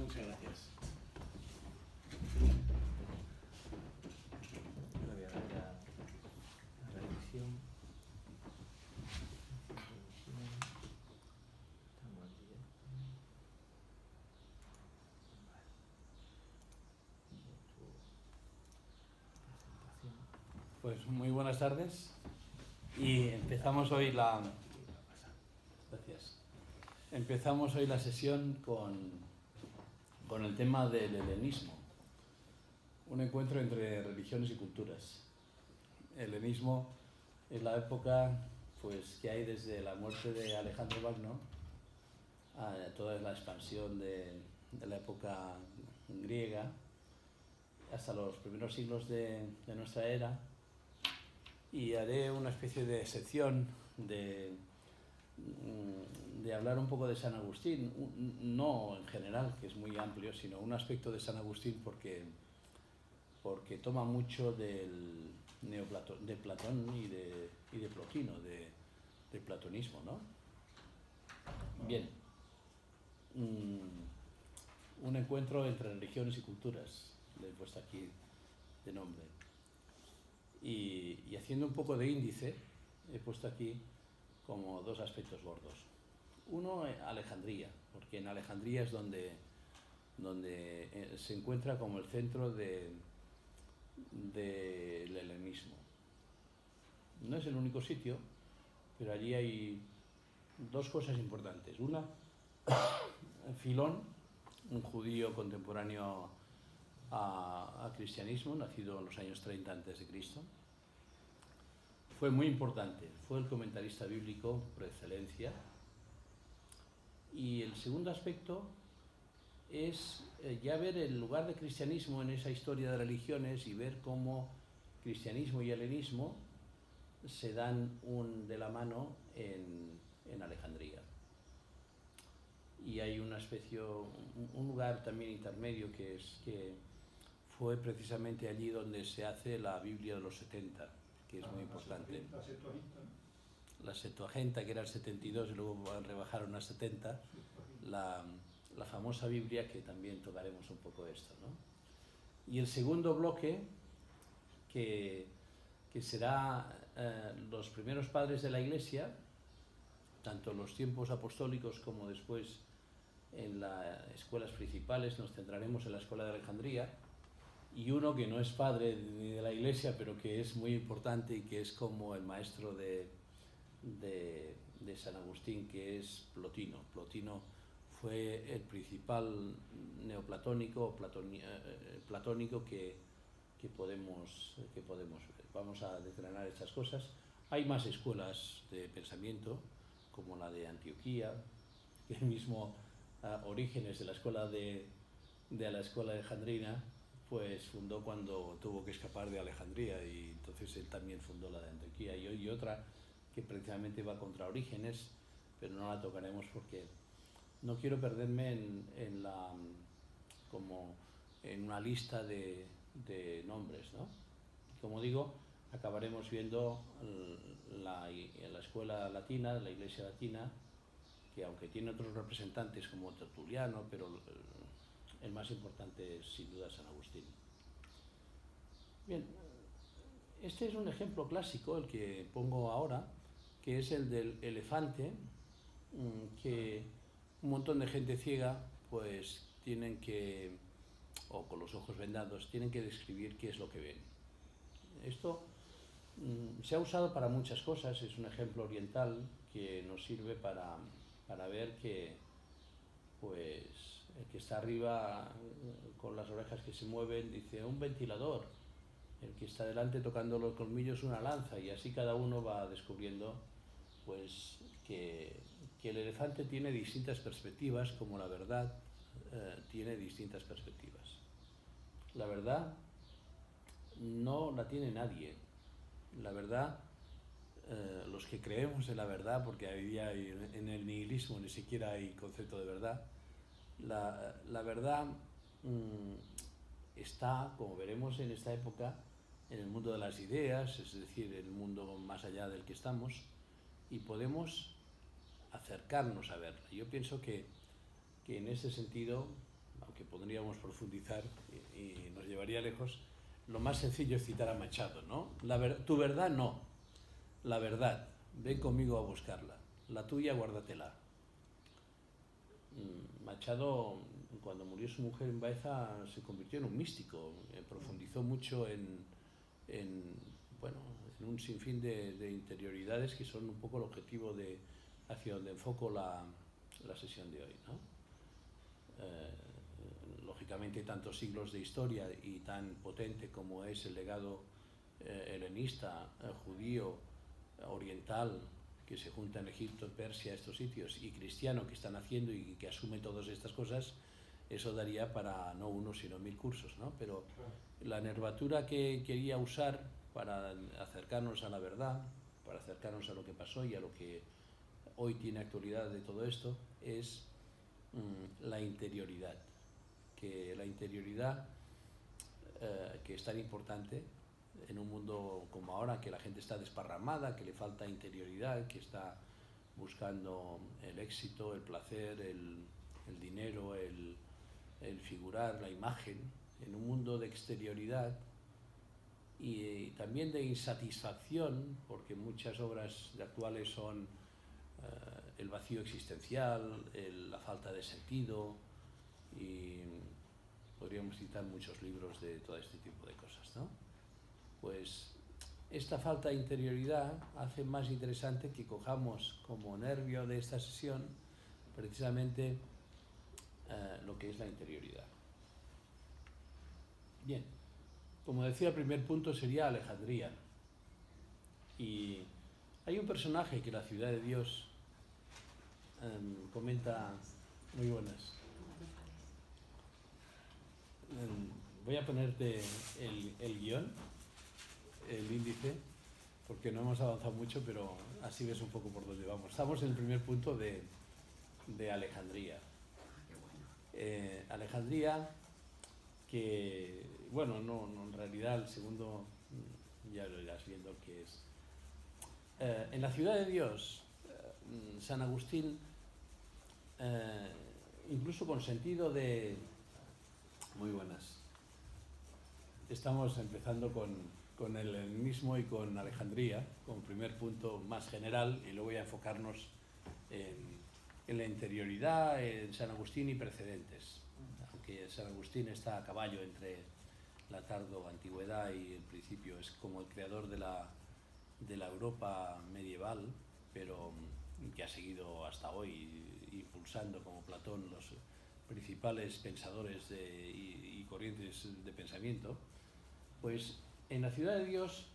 Muchas gracias. Voy a dar a la edición. Estamos en directo. Vale. Presentación. Pues muy buenas tardes y empezamos hoy Gracias. Empezamos hoy la sesión con el tema del helenismo, un encuentro entre religiones y culturas. El helenismo es la época pues, que hay desde la muerte de Alejandro Magno a toda la expansión de la época griega hasta los primeros siglos de nuestra era, y haré una especie de sección de hablar un poco de San Agustín, no en general, que es muy amplio, sino un aspecto de San Agustín porque toma mucho de Platón y de Plotino, del platonismo, ¿no? Bien, un encuentro entre religiones y culturas, le he puesto aquí de nombre. Y haciendo un poco de índice, he puesto aquí como dos aspectos gordos. Uno, Alejandría, porque en Alejandría es donde se encuentra como el centro del helenismo. No es el único sitio, pero allí hay dos cosas importantes. Una, Filón, un judío contemporáneo al cristianismo, nacido en los años 30 a.C., fue muy importante, fue el comentarista bíblico por excelencia. Y el segundo aspecto es ya ver el lugar del cristianismo en esa historia de religiones y ver cómo cristianismo y helenismo se dan de la mano en Alejandría. Y hay una especie, un lugar también intermedio que fue precisamente allí donde se hace la Biblia de los 70, que es muy importante. La Septuaginta, que era el 72 y luego rebajaron a 70, la famosa Biblia, que también tocaremos un poco esto, ¿no? Y el segundo bloque, que será los primeros padres de la Iglesia, tanto en los tiempos apostólicos como después en las escuelas principales, nos centraremos en la Escuela de Alejandría, y uno que no es padre ni de la Iglesia, pero que es muy importante y que es como el maestro de San Agustín, que es Plotino. Plotino fue el principal neoplatónico, platónico que podemos ver. Vamos a desgranar estas cosas. Hay más escuelas de pensamiento, como la de Antioquía, que el mismo Orígenes de la escuela de la escuela alejandrina, pues fundó cuando tuvo que escapar de Alejandría, y entonces él también fundó la de Antioquía. Y hoy otra que precisamente va contra Orígenes, pero no la tocaremos porque no quiero perderme como en una lista de nombres, ¿no? Como digo, acabaremos viendo la escuela latina, la Iglesia latina, que aunque tiene otros representantes como Tertuliano, pero el más importante es sin duda San Agustín. Bien, este es un ejemplo clásico, el que pongo ahora, que es el del elefante, que un montón de gente ciega pues tienen que, o con los ojos vendados, tienen que describir qué es lo que ven. Esto se ha usado para muchas cosas, es un ejemplo oriental que nos sirve para ver que pues el que está arriba con las orejas que se mueven dice un ventilador, el que está delante tocando los colmillos una lanza, y así cada uno va descubriendo pues que el elefante tiene distintas perspectivas, como la verdad tiene distintas perspectivas. La verdad no la tiene nadie. La verdad, los que creemos en la verdad, porque hoy día en el nihilismo ni siquiera hay concepto de verdad, la verdad está, como veremos en esta época, en el mundo de las ideas, es decir, el mundo más allá del que estamos, y podemos acercarnos a verla. Yo pienso que en ese sentido aunque podríamos profundizar y nos llevaría lejos, lo más sencillo es citar a Machado, ¿no? Tu verdad no, la verdad, ven conmigo a buscarla, la tuya guárdatela. Machado, cuando murió su mujer en Baeza, se convirtió en un místico, profundizó mucho bueno, en un sinfín de interioridades que son un poco el objetivo hacia donde enfoco la sesión de hoy, ¿no? Lógicamente, tantos siglos de historia y tan potente como es el legado helenista, judío, oriental, que se junta en Egipto, Persia, estos sitios, y cristiano que están haciendo y que asume todas estas cosas, eso daría para no uno sino 1000 cursos, ¿no? Pero la nervatura que quería usar para acercarnos a la verdad, para acercarnos a lo que pasó y a lo que hoy tiene actualidad de todo esto, es la interioridad. Que la interioridad, que es tan importante en un mundo como ahora, que la gente está desparramada, que le falta interioridad, que está buscando el éxito, el placer, el dinero, el figurar, la imagen, en un mundo de exterioridad y también de insatisfacción, porque muchas obras actuales son el vacío existencial, la falta de sentido, y podríamos citar muchos libros de todo este tipo de cosas, ¿no? Pues esta falta de interioridad hace más interesante que cojamos como nervio de esta sesión precisamente lo que es la interioridad. Bien, como decía, el primer punto sería Alejandría. Y hay un personaje que la Ciudad de Dios comenta. Muy buenas. Voy a ponerte el guión, el índice, porque no hemos avanzado mucho, pero así ves un poco por dónde vamos. Estamos en el primer punto de Alejandría. Alejandría, que, bueno, no, en realidad el segundo ya lo irás viendo que es. En la Ciudad de Dios, San Agustín, incluso con sentido de... Muy buenas. Estamos empezando con el helenismo y con Alejandría, como primer punto más general, y luego voy a enfocarnos en la interioridad, en San Agustín y precedentes. Aunque San Agustín está a caballo entre la tardo antigüedad y el principio, es como el creador de la Europa medieval, pero que ha seguido hasta hoy impulsando, como Platón, los principales pensadores y corrientes de pensamiento. Pues en la Ciudad de Dios,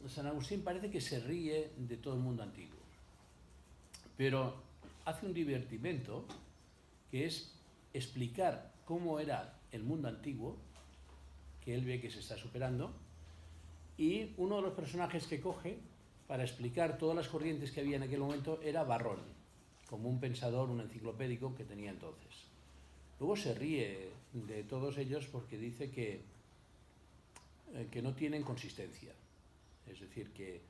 San Agustín parece que se ríe de todo el mundo antiguo, pero hace un divertimento que es explicar cómo era el mundo antiguo, que él ve que se está superando, y uno de los personajes que coge para explicar todas las corrientes que había en aquel momento era Varrón, como un pensador, un enciclopédico que tenía entonces. Luego se ríe de todos ellos porque dice que no tienen consistencia, es decir, que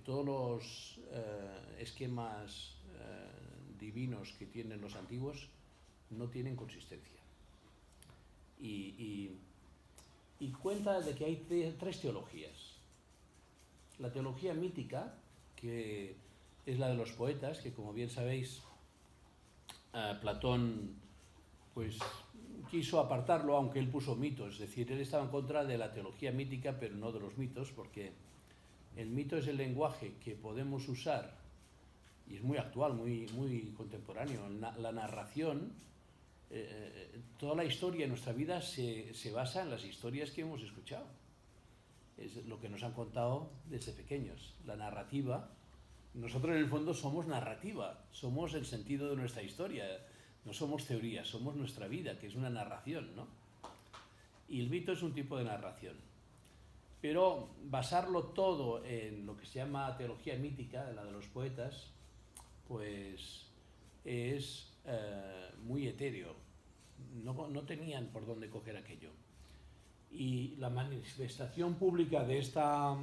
todos los esquemas divinos que tienen los antiguos no tienen consistencia. Y cuenta de que hay tres teologías. La teología mítica, que es la de los poetas, que como bien sabéis, Platón pues quiso apartarlo, aunque él puso mitos, es decir, él estaba en contra de la teología mítica, pero no de los mitos, porque el mito es el lenguaje que podemos usar, y es muy actual, muy contemporáneo. La narración, toda la historia de nuestra vida se basa en las historias que hemos escuchado. Es lo que nos han contado desde pequeños. La narrativa, nosotros en el fondo somos narrativa, somos el sentido de nuestra historia, no somos teoría, somos nuestra vida, que es una narración, ¿no? Y el mito es un tipo de narración. Pero basarlo todo en lo que se llama teología mítica, la de los poetas, pues es muy etéreo. No tenían por dónde coger aquello. Y la manifestación pública de esta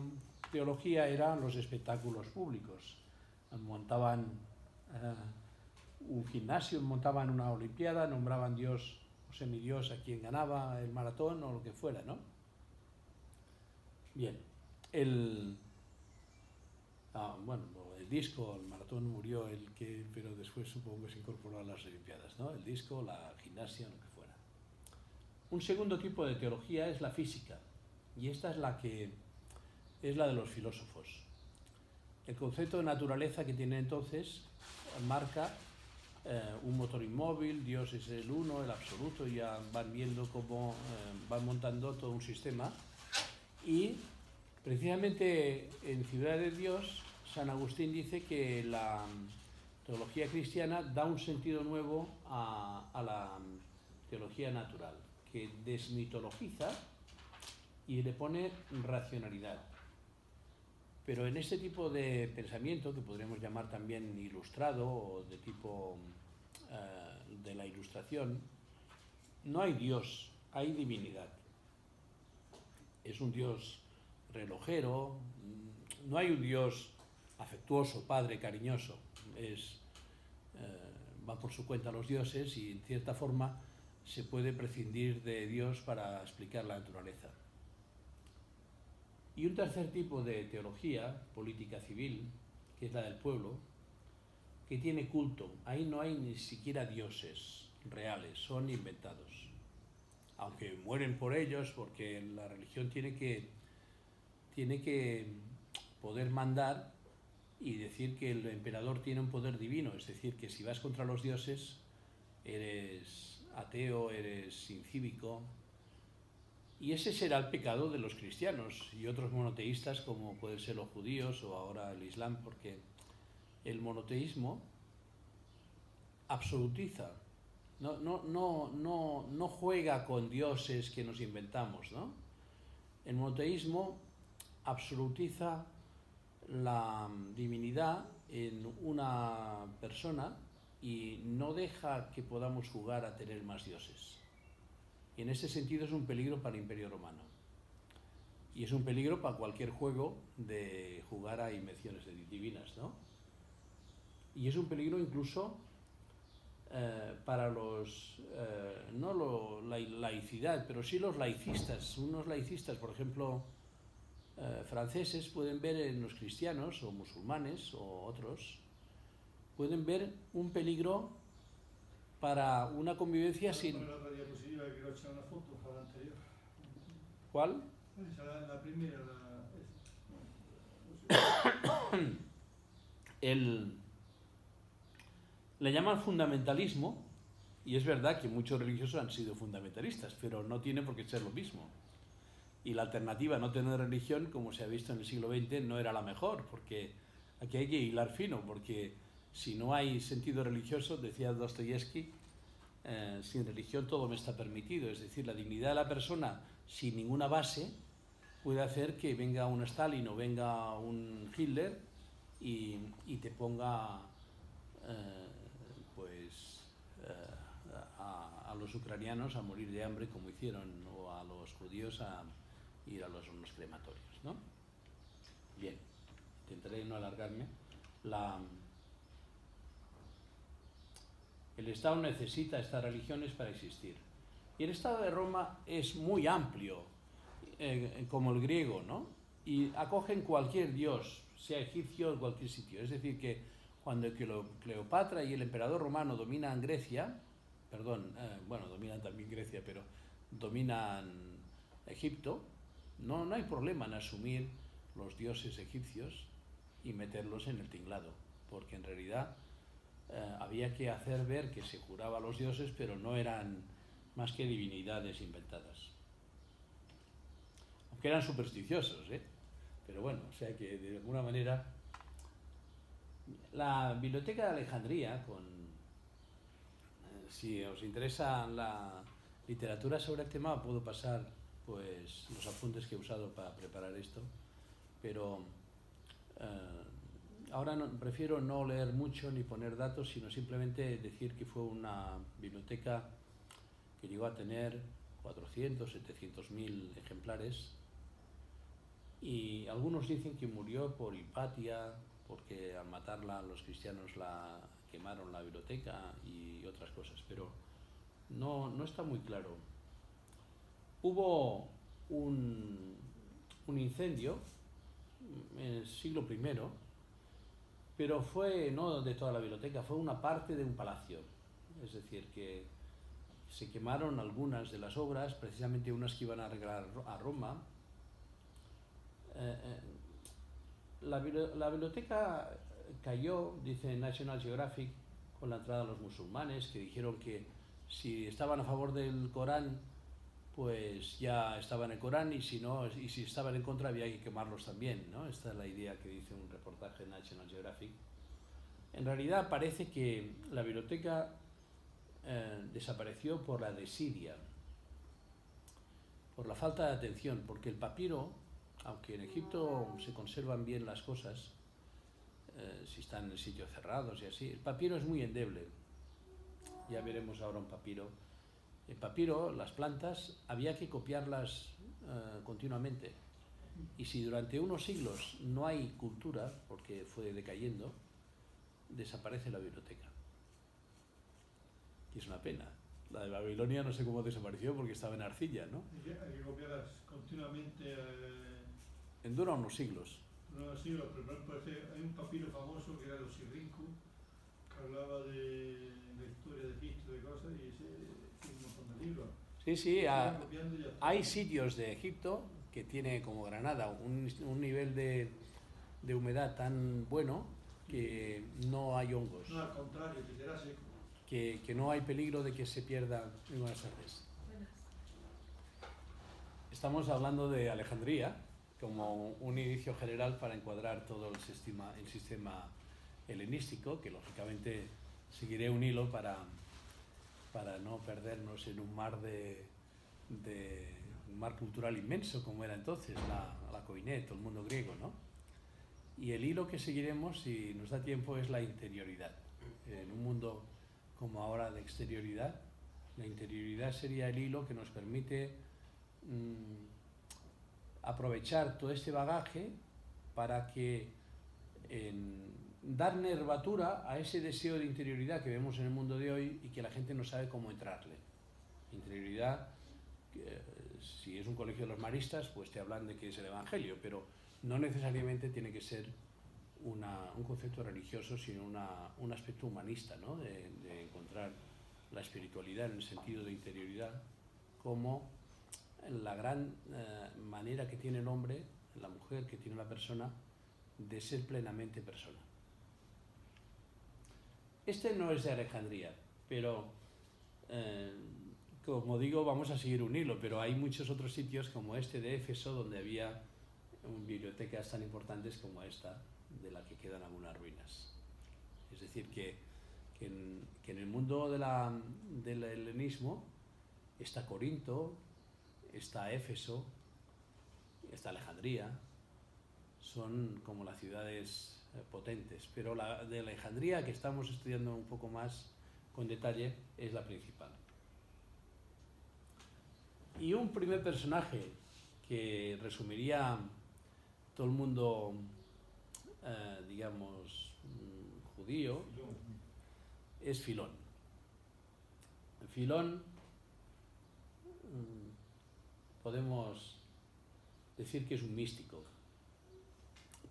teología eran los espectáculos públicos. Montaban un gimnasio, montaban una olimpiada, nombraban Dios o semidios a quien ganaba el maratón o lo que fuera, ¿no? Bien, bueno, el disco, el maratón murió pero después supongo que se incorporó a las olimpiadas, ¿no? El disco, la gimnasia, lo que fuera. Un segundo tipo de teología es la física, y esta es la de los filósofos. El concepto de naturaleza que tiene entonces marca un motor inmóvil, Dios es el uno, el absoluto, ya van viendo cómo van montando todo un sistema. Y precisamente en Ciudad de Dios, San Agustín dice que la teología cristiana da un sentido nuevo a la teología natural, que desmitologiza y le pone racionalidad. Pero en este tipo de pensamiento, que podríamos llamar también ilustrado o de tipo de la ilustración, no hay Dios, hay divinidad. Es un Dios relojero, no hay un Dios afectuoso, padre, cariñoso. Va por su cuenta los dioses y en cierta forma se puede prescindir de Dios para explicar la naturaleza. Y un tercer tipo de teología, política civil, que es la del pueblo, que tiene culto. Ahí no hay ni siquiera dioses reales, son inventados. Aunque mueren por ellos, porque la religión tiene que poder mandar y decir que el emperador tiene un poder divino. Es decir, que si vas contra los dioses, eres ateo, eres incívico. Y ese será el pecado de los cristianos y otros monoteístas, como pueden ser los judíos o ahora el Islam, porque el monoteísmo absolutiza, no juega con dioses que nos inventamos, ¿no? El monoteísmo absolutiza la divinidad en una persona y no deja que podamos jugar a tener más dioses. Y en ese sentido es un peligro para el Imperio Romano. Y es un peligro para cualquier juego de jugar a invenciones divinas, ¿no? Y es un peligro incluso para la laicidad, pero sí los laicistas. Unos laicistas, por ejemplo, franceses, pueden ver en los cristianos o musulmanes o otros, pueden ver un peligro para una convivencia sin... La diapositiva que quiero echar una foto fue la anterior. ¿Cuál? La primera, Le llaman fundamentalismo, y es verdad que muchos religiosos han sido fundamentalistas, pero no tiene por qué ser lo mismo. Y la alternativa a no tener religión, como se ha visto en el siglo XX, no era la mejor, porque aquí hay que hilar fino, porque si no hay sentido religioso, decía Dostoyevsky, sin religión todo me está permitido. Es decir, la dignidad de la persona sin ninguna base puede hacer que venga un Stalin o venga un Hitler y te ponga a los ucranianos a morir de hambre como hicieron, o a los judíos a ir a los hornos crematorios, ¿no? Bien, intentaré no alargarme. El Estado necesita estas religiones para existir. Y el Estado de Roma es muy amplio, como el griego, ¿no? Y acogen cualquier dios, sea egipcio o en cualquier sitio. Es decir, que cuando Cleopatra y el emperador romano dominan Grecia, dominan también Grecia, pero dominan Egipto, no hay problema en asumir los dioses egipcios y meterlos en el tinglado, porque en realidad había que hacer ver que se juraba a los dioses, pero no eran más que divinidades inventadas. Aunque eran supersticiosos, pero bueno, o sea que de alguna manera la Biblioteca de Alejandría, si os interesa la literatura sobre el tema, puedo pasar pues los apuntes que he usado para preparar esto, pero ahora prefiero no leer mucho ni poner datos, sino simplemente decir que fue una biblioteca que llegó a tener 400, 700.000 ejemplares, y algunos dicen que murió por hipatia, porque al matarla los cristianos la quemaron la biblioteca y otras cosas, pero no está muy claro. Hubo un incendio en el siglo I, pero fue no de toda la biblioteca, fue una parte de un palacio. Es decir, que se quemaron algunas de las obras, precisamente unas que iban a arreglar a Roma. La biblioteca cayó, dice National Geographic, con la entrada de los musulmanes, que dijeron que si estaban a favor del Corán, pues ya estaban en el Corán, y si no, y si estaban en contra había que quemarlos también, ¿no? Esta es la idea que dice un reportaje de National Geographic. En realidad parece que la biblioteca desapareció por la desidia, por la falta de atención, porque el papiro, aunque en Egipto se conservan bien las cosas, si están en sitios cerrados y así, el papiro es muy endeble. Ya veremos ahora un papiro. El papiro, las plantas, había que copiarlas continuamente. Y si durante unos siglos no hay cultura, porque fue decayendo, desaparece la biblioteca. Y es una pena. La de Babilonia no sé cómo desapareció porque estaba en arcilla, ¿no? Hay que copiarlas continuamente. Dura unos siglos. No, sí, pero parece, hay un papiro famoso que era los Sirrinku, que hablaba de la historia de Egipto, de cosas, y ese un montón de libros. Sí, hay sitios de Egipto que tiene, como Granada, un nivel de humedad tan bueno que no hay hongos. No, al contrario, que será seco. Que no hay peligro de que se pierda. Muy buenas tardes. Estamos hablando de Alejandría como un inicio general para encuadrar todo el sistema helenístico, que lógicamente seguiré un hilo para no perdernos en un mar un mar cultural inmenso como era entonces la Koiné, el mundo griego, ¿no? Y el hilo que seguiremos, si nos da tiempo, es la interioridad. En un mundo como ahora de exterioridad, la interioridad sería el hilo que nos permite aprovechar todo este bagaje para que dar nervatura a ese deseo de interioridad que vemos en el mundo de hoy y que la gente no sabe cómo entrarle. Interioridad, si es un colegio de los maristas, pues te hablan de que es el Evangelio, pero no necesariamente tiene que ser un concepto religioso, sino un aspecto humanista, ¿no? de encontrar la espiritualidad en el sentido de interioridad como la gran manera que tiene el hombre, la mujer que tiene la persona, de ser plenamente persona. Este no es de Alejandría, pero como digo, vamos a seguir un hilo, pero hay muchos otros sitios como este de Éfeso donde había bibliotecas tan importantes como esta, de la que quedan algunas ruinas. Es decir, que en el mundo del helenismo está Corinto, está Éfeso, está Alejandría, son como las ciudades potentes, pero la de Alejandría, que estamos estudiando un poco más con detalle, es la principal. Y un primer personaje que resumiría todo el mundo, digamos, judío, es Filón. Filón, podemos decir que es un místico,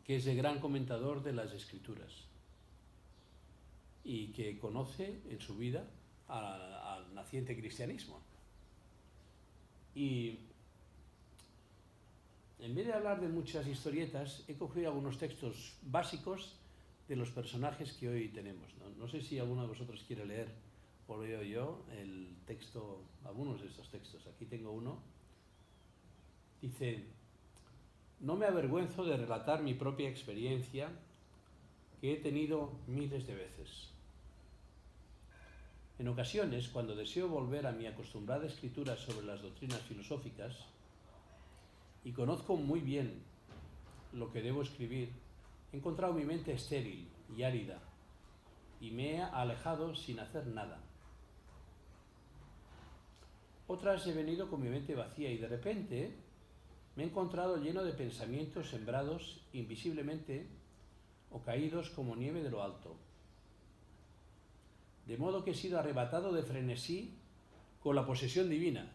que es el gran comentador de las Escrituras y que conoce en su vida al naciente cristianismo. Y en vez de hablar de muchas historietas, he cogido algunos textos básicos de los personajes que hoy tenemos. No sé si alguno de vosotros quiere leer, o leo yo, el texto, algunos de estos textos. Aquí tengo uno. Dice: no me avergüenzo de relatar mi propia experiencia, que he tenido miles de veces. En ocasiones, cuando deseo volver a mi acostumbrada escritura sobre las doctrinas filosóficas, y conozco muy bien lo que debo escribir, he encontrado mi mente estéril y árida, y me he alejado sin hacer nada. Otras he venido con mi mente vacía y de repente me he encontrado lleno de pensamientos sembrados invisiblemente o caídos como nieve de lo alto. de modo que he sido arrebatado de frenesí con la posesión divina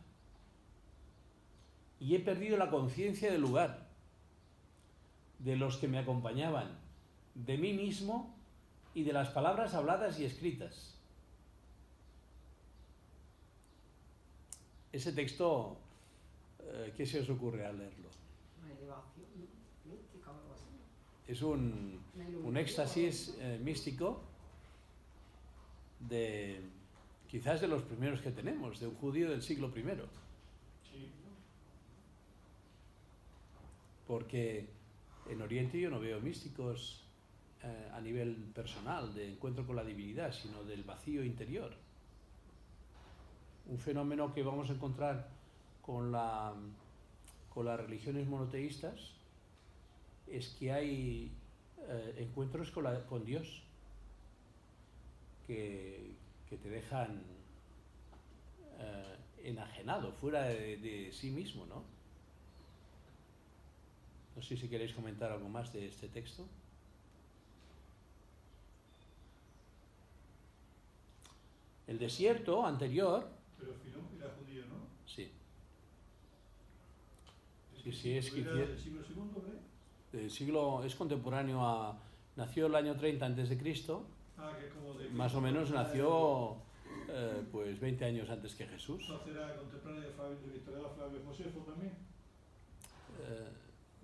y he perdido la conciencia del lugar, de los que me acompañaban, de mí mismo y de las palabras habladas y escritas. Ese texto, ¿qué se os ocurre al leerlo? Una elevación mística o algo así. Es un éxtasis místico de quizás de los primeros que tenemos, de un judío del siglo I. Sí. Porque en Oriente yo no veo místicos a nivel personal, de encuentro con la divinidad, sino del vacío interior. Un fenómeno que vamos a encontrar con las religiones monoteístas es que hay encuentros con Dios que te dejan enajenado, fuera de sí mismo, ¿no? No sé si queréis comentar algo más de este texto. El desierto anterior, Pero Filón era judío, ¿no? sí. Sí, es que ¿Era del siglo II, es contemporáneo nació el año 30 antes de Cristo, que es como de... más o menos nació pues 20 años antes que Jesús. Entonces era contemporáneo del historiador Flavio Josefo también.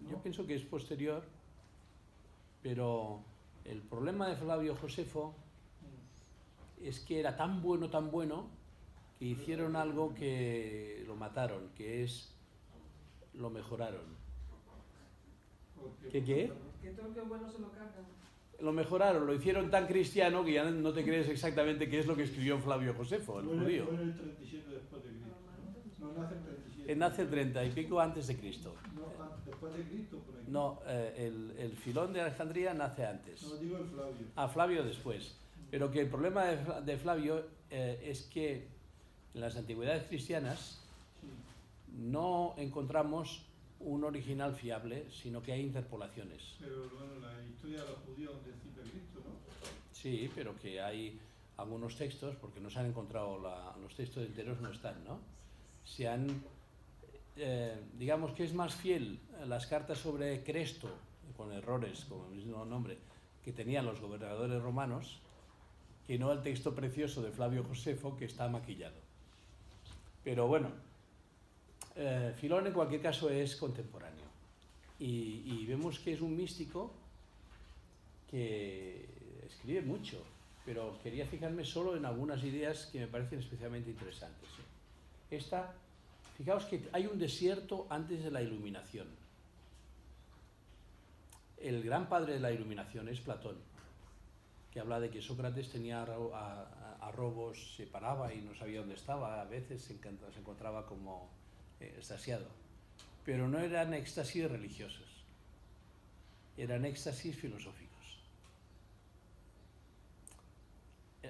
Yo pienso que es posterior, pero el problema de Flavio Josefo es que era tan bueno, que hicieron algo que lo mataron, que es lo mejoraron. ¿Qué? Que todo lo que es bueno se lo cargan. Lo mejoraron, lo hicieron tan cristiano que ya no te crees exactamente qué es lo que escribió Flavio Josefo, el judío. Fue el 37 después de Cristo, ¿no? No nace el 37. Nace el 30 y pico antes de Cristo. No, después de Cristo, por ahí. No, el Filón de Alejandría nace antes. No, digo el Flavio. Flavio después. Pero que el problema de Flavio es que en las antigüedades cristianas Sí. no encontramos un original fiable, sino que hay interpolaciones. Pero bueno, la historia de los judíos donde cita Cristo, ¿no? Sí, pero que hay algunos textos, porque no se han encontrado, los textos enteros no están, ¿no? Se han, digamos que es más fiel las cartas sobre Cresto, con errores, como el mismo nombre, que tenían los gobernadores romanos, que no el texto precioso de Flavio Josefo, que está maquillado. Pero bueno, Filón en cualquier caso es contemporáneo. Y vemos que es un místico que escribe mucho, pero quería fijarme solo en algunas ideas que me parecen especialmente interesantes. Fijaos que hay un desierto antes de la iluminación. El gran padre de la iluminación es Platón, que habla de que Sócrates tenía arrobos, se paraba y no sabía dónde estaba, a veces se encontraba como extasiado. Pero no eran éxtasis religiosos, eran éxtasis filosóficos.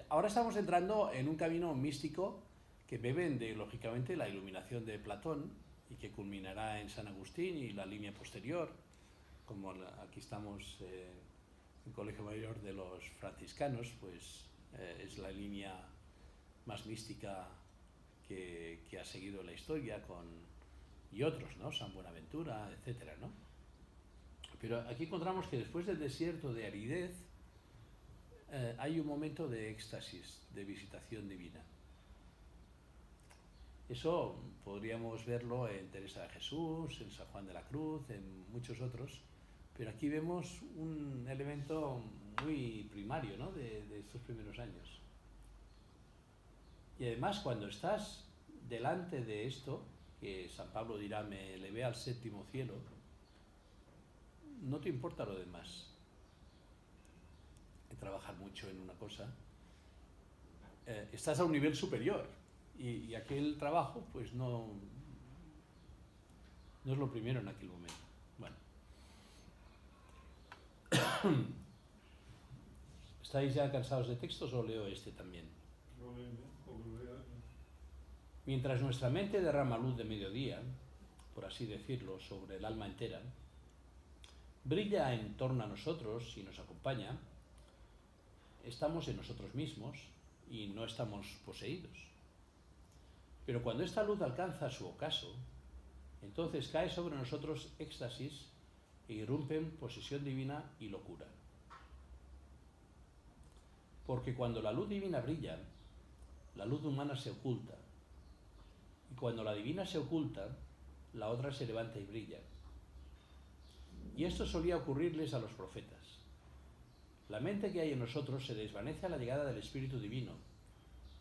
Ahora estamos entrando en un camino místico que beben lógicamente, la iluminación de Platón y que culminará en San Agustín y la línea posterior, como aquí estamos en el Colegio Mayor de los Franciscanos, pues es la línea más mística que ha seguido la historia y otros, ¿no? San Buenaventura, etcétera, ¿no? Pero aquí encontramos que después del desierto de aridez hay un momento de éxtasis, de visitación divina. Eso podríamos verlo en Teresa de Jesús, en San Juan de la Cruz, en muchos otros, pero aquí vemos un elemento muy primario, ¿no? de estos primeros años. Y además, cuando estás delante de esto, que San Pablo dirá, me elevé al séptimo cielo, no te importa lo demás. Trabajar mucho en una cosa, estás a un nivel superior y aquel trabajo pues no es lo primero en aquel momento. Bueno, ¿estáis ya cansados de textos o leo este también? Mientras nuestra mente derrama luz de mediodía, por así decirlo, sobre el alma entera, brilla en torno a nosotros y nos acompaña, estamos en nosotros mismos y no estamos poseídos. Pero cuando esta luz alcanza su ocaso, entonces cae sobre nosotros éxtasis e irrumpen posesión divina y locura. Porque cuando la luz divina brilla, la luz humana se oculta. Y cuando la divina se oculta, la otra se levanta y brilla. Y esto solía ocurrirles a los profetas. La mente que hay en nosotros se desvanece a la llegada del Espíritu Divino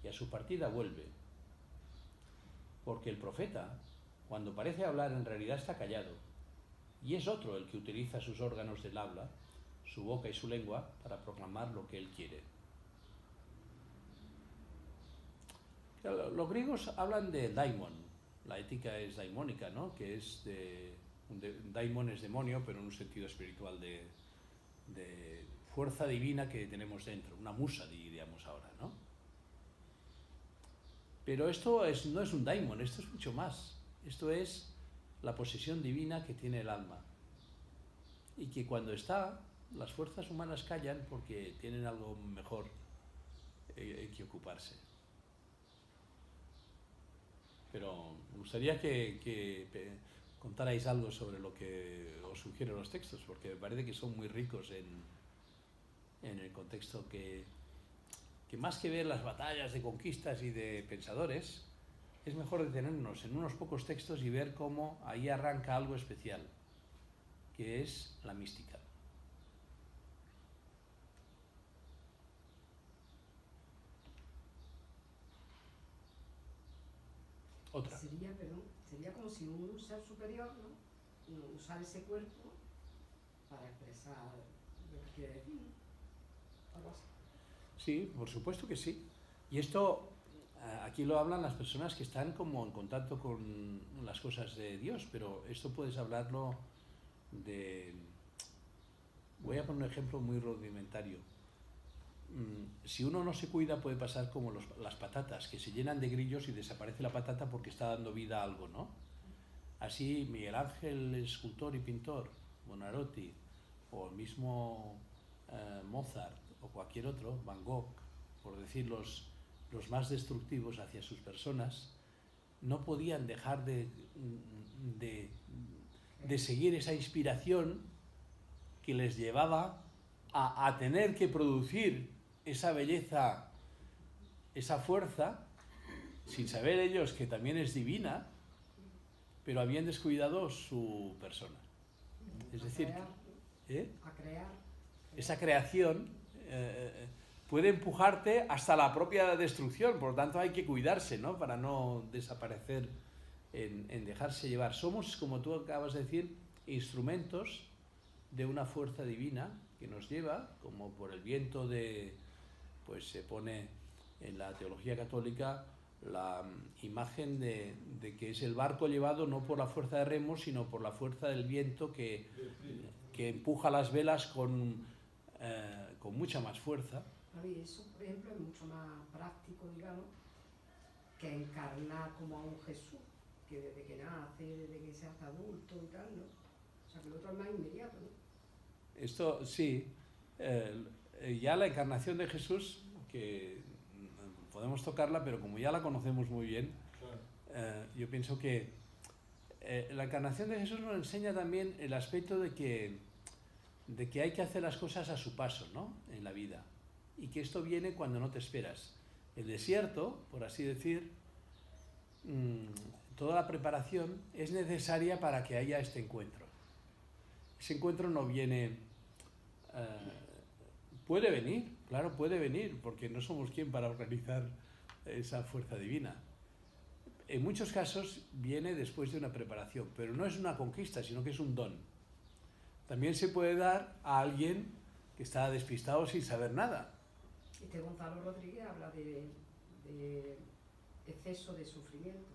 y a su partida vuelve. Porque el profeta, cuando parece hablar, en realidad está callado, y es otro el que utiliza sus órganos del habla, su boca y su lengua, para proclamar lo que él quiere. Los griegos hablan de daimon, la ética es daimónica, ¿no? Que es daimon es demonio, pero en un sentido espiritual de fuerza divina que tenemos dentro, una musa diríamos ahora, ¿no? Pero esto no es un daimon, esto es mucho más. Esto es la posesión divina que tiene el alma. Y que cuando está, las fuerzas humanas callan porque tienen algo mejor que ocuparse. Pero me gustaría que contarais algo sobre lo que os sugieren los textos, porque me parece que son muy ricos en el contexto que más que ver las batallas de conquistas y de pensadores, es mejor detenernos en unos pocos textos y ver cómo ahí arranca algo especial, que es la mística. Otra. Sería como si un ser superior, ¿no? Usar ese cuerpo para expresar lo que quiere decir, ¿no? Algo así. Sí, por supuesto que sí. Y esto, aquí lo hablan las personas que están como en contacto con las cosas de Dios, pero esto puedes hablarlo de... Voy a poner un ejemplo muy rudimentario. Si uno no se cuida puede pasar como las patatas, que se llenan de grillos y desaparece la patata porque está dando vida a algo, ¿no? Así Miguel Ángel, escultor y pintor, Buonarroti, o el mismo Mozart, o cualquier otro, Van Gogh, por decir los más destructivos hacia sus personas, no podían dejar de seguir esa inspiración que les llevaba a tener que producir esa belleza, esa fuerza, sin saber ellos que también es divina, pero habían descuidado su persona. Es decir, A crear. Esa creación puede empujarte hasta la propia destrucción, por lo tanto hay que cuidarse, ¿no? Para no desaparecer en dejarse llevar. Somos, como tú acabas de decir, instrumentos de una fuerza divina que nos lleva, como por el viento pues se pone en la teología católica la imagen de que es el barco llevado no por la fuerza de remos, sino por la fuerza del viento que empuja las velas con mucha más fuerza. Y eso, por ejemplo, es mucho más práctico, digamos, que encarnar como a un Jesús, que desde que nace, desde que se hace adulto y tal, ¿no? O sea, que lo otro es más inmediato, ¿no? Esto sí, ya la encarnación de Jesús, que podemos tocarla, pero como ya la conocemos muy bien, yo pienso que la encarnación de Jesús nos enseña también el aspecto de que hay que hacer las cosas a su paso, ¿no? En la vida, y que esto viene cuando no te esperas. El desierto, por así decir, toda la preparación es necesaria para que haya este encuentro. Ese encuentro no viene... puede venir, claro, puede venir, porque no somos quien para organizar esa fuerza divina. En muchos casos viene después de una preparación, pero no es una conquista, sino que es un don. También se puede dar a alguien que está despistado sin saber nada. Gonzalo Rodríguez habla de exceso de sufrimiento.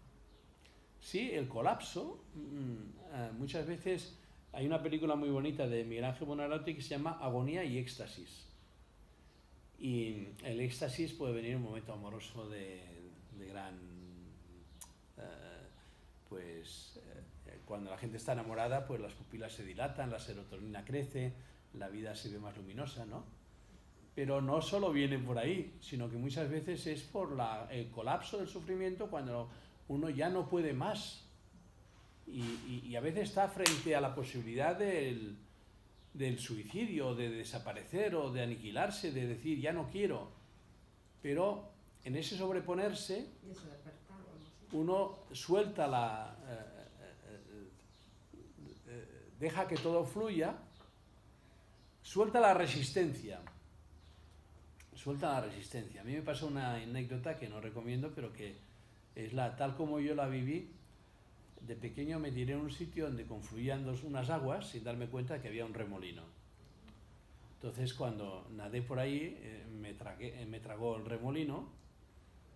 Sí, el colapso. Muchas veces hay una película muy bonita de Miguel Ángel Buonarroti que se llama Agonía y Éxtasis. Y el éxtasis puede venir en un momento amoroso de gran... cuando la gente está enamorada, pues las pupilas se dilatan, la serotonina crece, la vida se ve más luminosa, ¿no? Pero no solo viene por ahí, sino que muchas veces es por el colapso del sufrimiento cuando uno ya no puede más. Y a veces está frente a la posibilidad del suicidio, de desaparecer o de aniquilarse, de decir ya no quiero. Pero en ese sobreponerse, Y ese despertar, o algo así. uno suelta deja que todo fluya, suelta la resistencia. Suelta la resistencia. A mí me pasó una anécdota que no recomiendo, pero que es tal como yo la viví. De pequeño me tiré en un sitio donde confluían unas aguas sin darme cuenta de que había un remolino. Entonces cuando nadé por ahí me tragó el remolino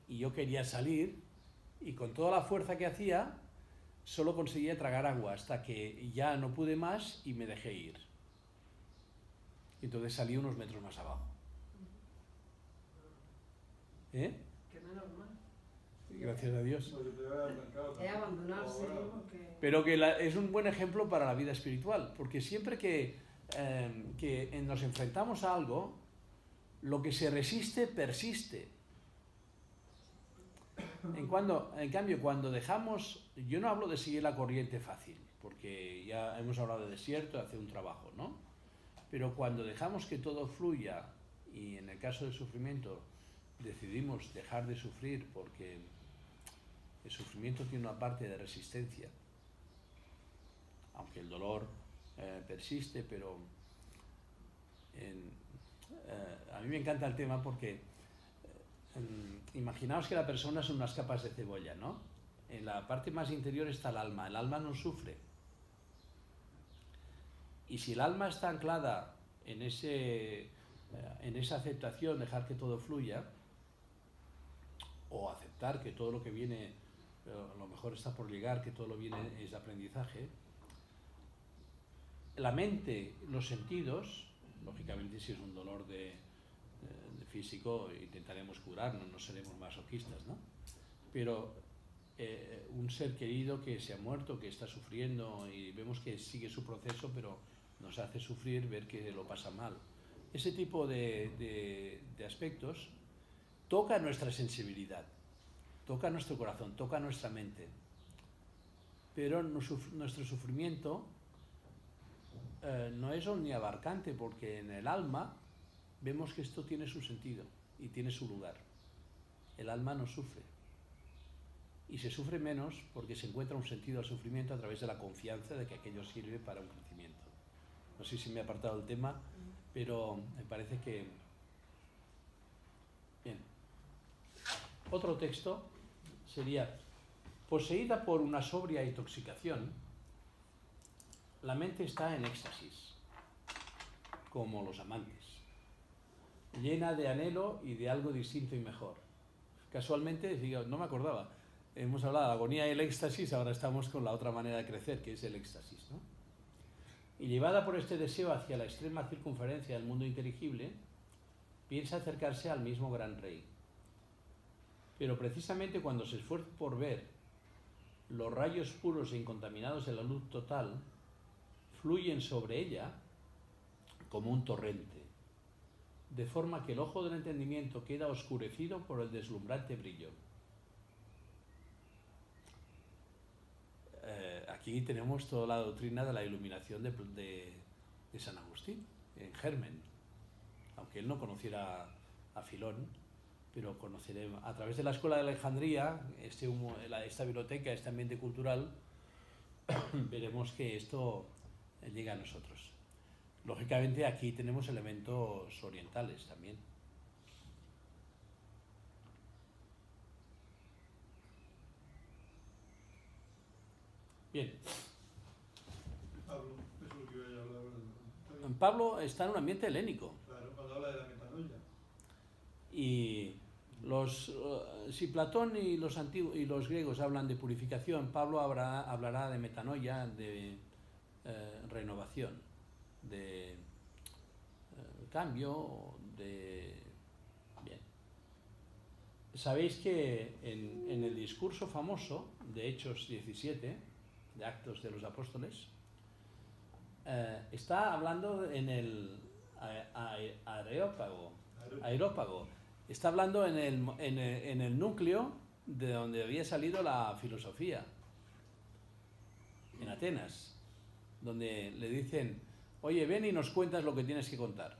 y yo quería salir y con toda la fuerza que hacía solo conseguía tragar agua hasta que ya no pude más y me dejé ir. Entonces salí unos metros más abajo. ¿Eh? Que menos mal. Gracias a Dios. Porque te va a arrancar Es abandonarse, ahora. porque... Pero que es un buen ejemplo para la vida espiritual, porque siempre que nos enfrentamos a algo, lo que se resiste persiste. En cambio, cuando dejamos, yo no hablo de seguir la corriente fácil, porque ya hemos hablado de desierto, de hacer un trabajo, ¿no? Pero cuando dejamos que todo fluya, y en el caso del sufrimiento, decidimos dejar de sufrir porque el sufrimiento tiene una parte de resistencia, aunque el dolor persiste, pero a mí me encanta el tema porque imaginaos que la persona son unas capas de cebolla, ¿no? En la parte más interior está el alma no sufre. Y si el alma está anclada en esa aceptación, dejar que todo fluya, o aceptar que todo lo que viene, a lo mejor está por llegar, que todo lo viene es aprendizaje, la mente, los sentidos, lógicamente si es un dolor de físico intentaremos curarnos, no seremos masoquistas, ¿no? Pero un ser querido que se ha muerto, que está sufriendo y vemos que sigue su proceso, pero nos hace sufrir ver que lo pasa mal. Ese tipo de aspectos toca nuestra sensibilidad, toca nuestro corazón, toca nuestra mente. Pero nuestro sufrimiento no es omniabarcante, porque en el alma vemos que esto tiene su sentido y tiene su lugar. El alma no sufre. Y se sufre menos porque se encuentra un sentido al sufrimiento a través de la confianza de que aquello sirve para un crecimiento. No sé si me he apartado del tema, pero me parece que... Bien. Otro texto sería: poseída por una sobria intoxicación, la mente está en éxtasis, como los amantes, llena de anhelo y de algo distinto y mejor. Casualmente, no me acordaba, hemos hablado de la agonía y el éxtasis, ahora estamos con la otra manera de crecer, que es el éxtasis, ¿no? Y llevada por este deseo hacia la extrema circunferencia del mundo inteligible, piensa acercarse al mismo gran rey. Pero precisamente cuando se esfuerza por ver los rayos puros e incontaminados de la luz total, fluyen sobre ella como un torrente, de forma que el ojo del entendimiento queda oscurecido por el deslumbrante brillo. Aquí tenemos toda la doctrina de la iluminación de San Agustín, en germen. Aunque él no conociera a Filón, pero conoceremos a través de la Escuela de Alejandría, esta biblioteca, este ambiente cultural, veremos que esto llega a nosotros. Lógicamente aquí tenemos elementos orientales también. Bien. Pablo, eso es lo que iba a hablar ahora. Está bien. Pablo está en un ambiente helénico. Claro, cuando habla de la metanoia. Y si Platón y los griegos hablan de purificación, Pablo hablará de metanoia, de renovación, de cambio, de... Bien. Sabéis que en el discurso famoso de Hechos 17, de Actos de los Apóstoles, está hablando en el Areópago, Areópago. Está hablando en el núcleo de donde había salido la filosofía, en Atenas, donde le dicen, oye, ven y nos cuentas lo que tienes que contar.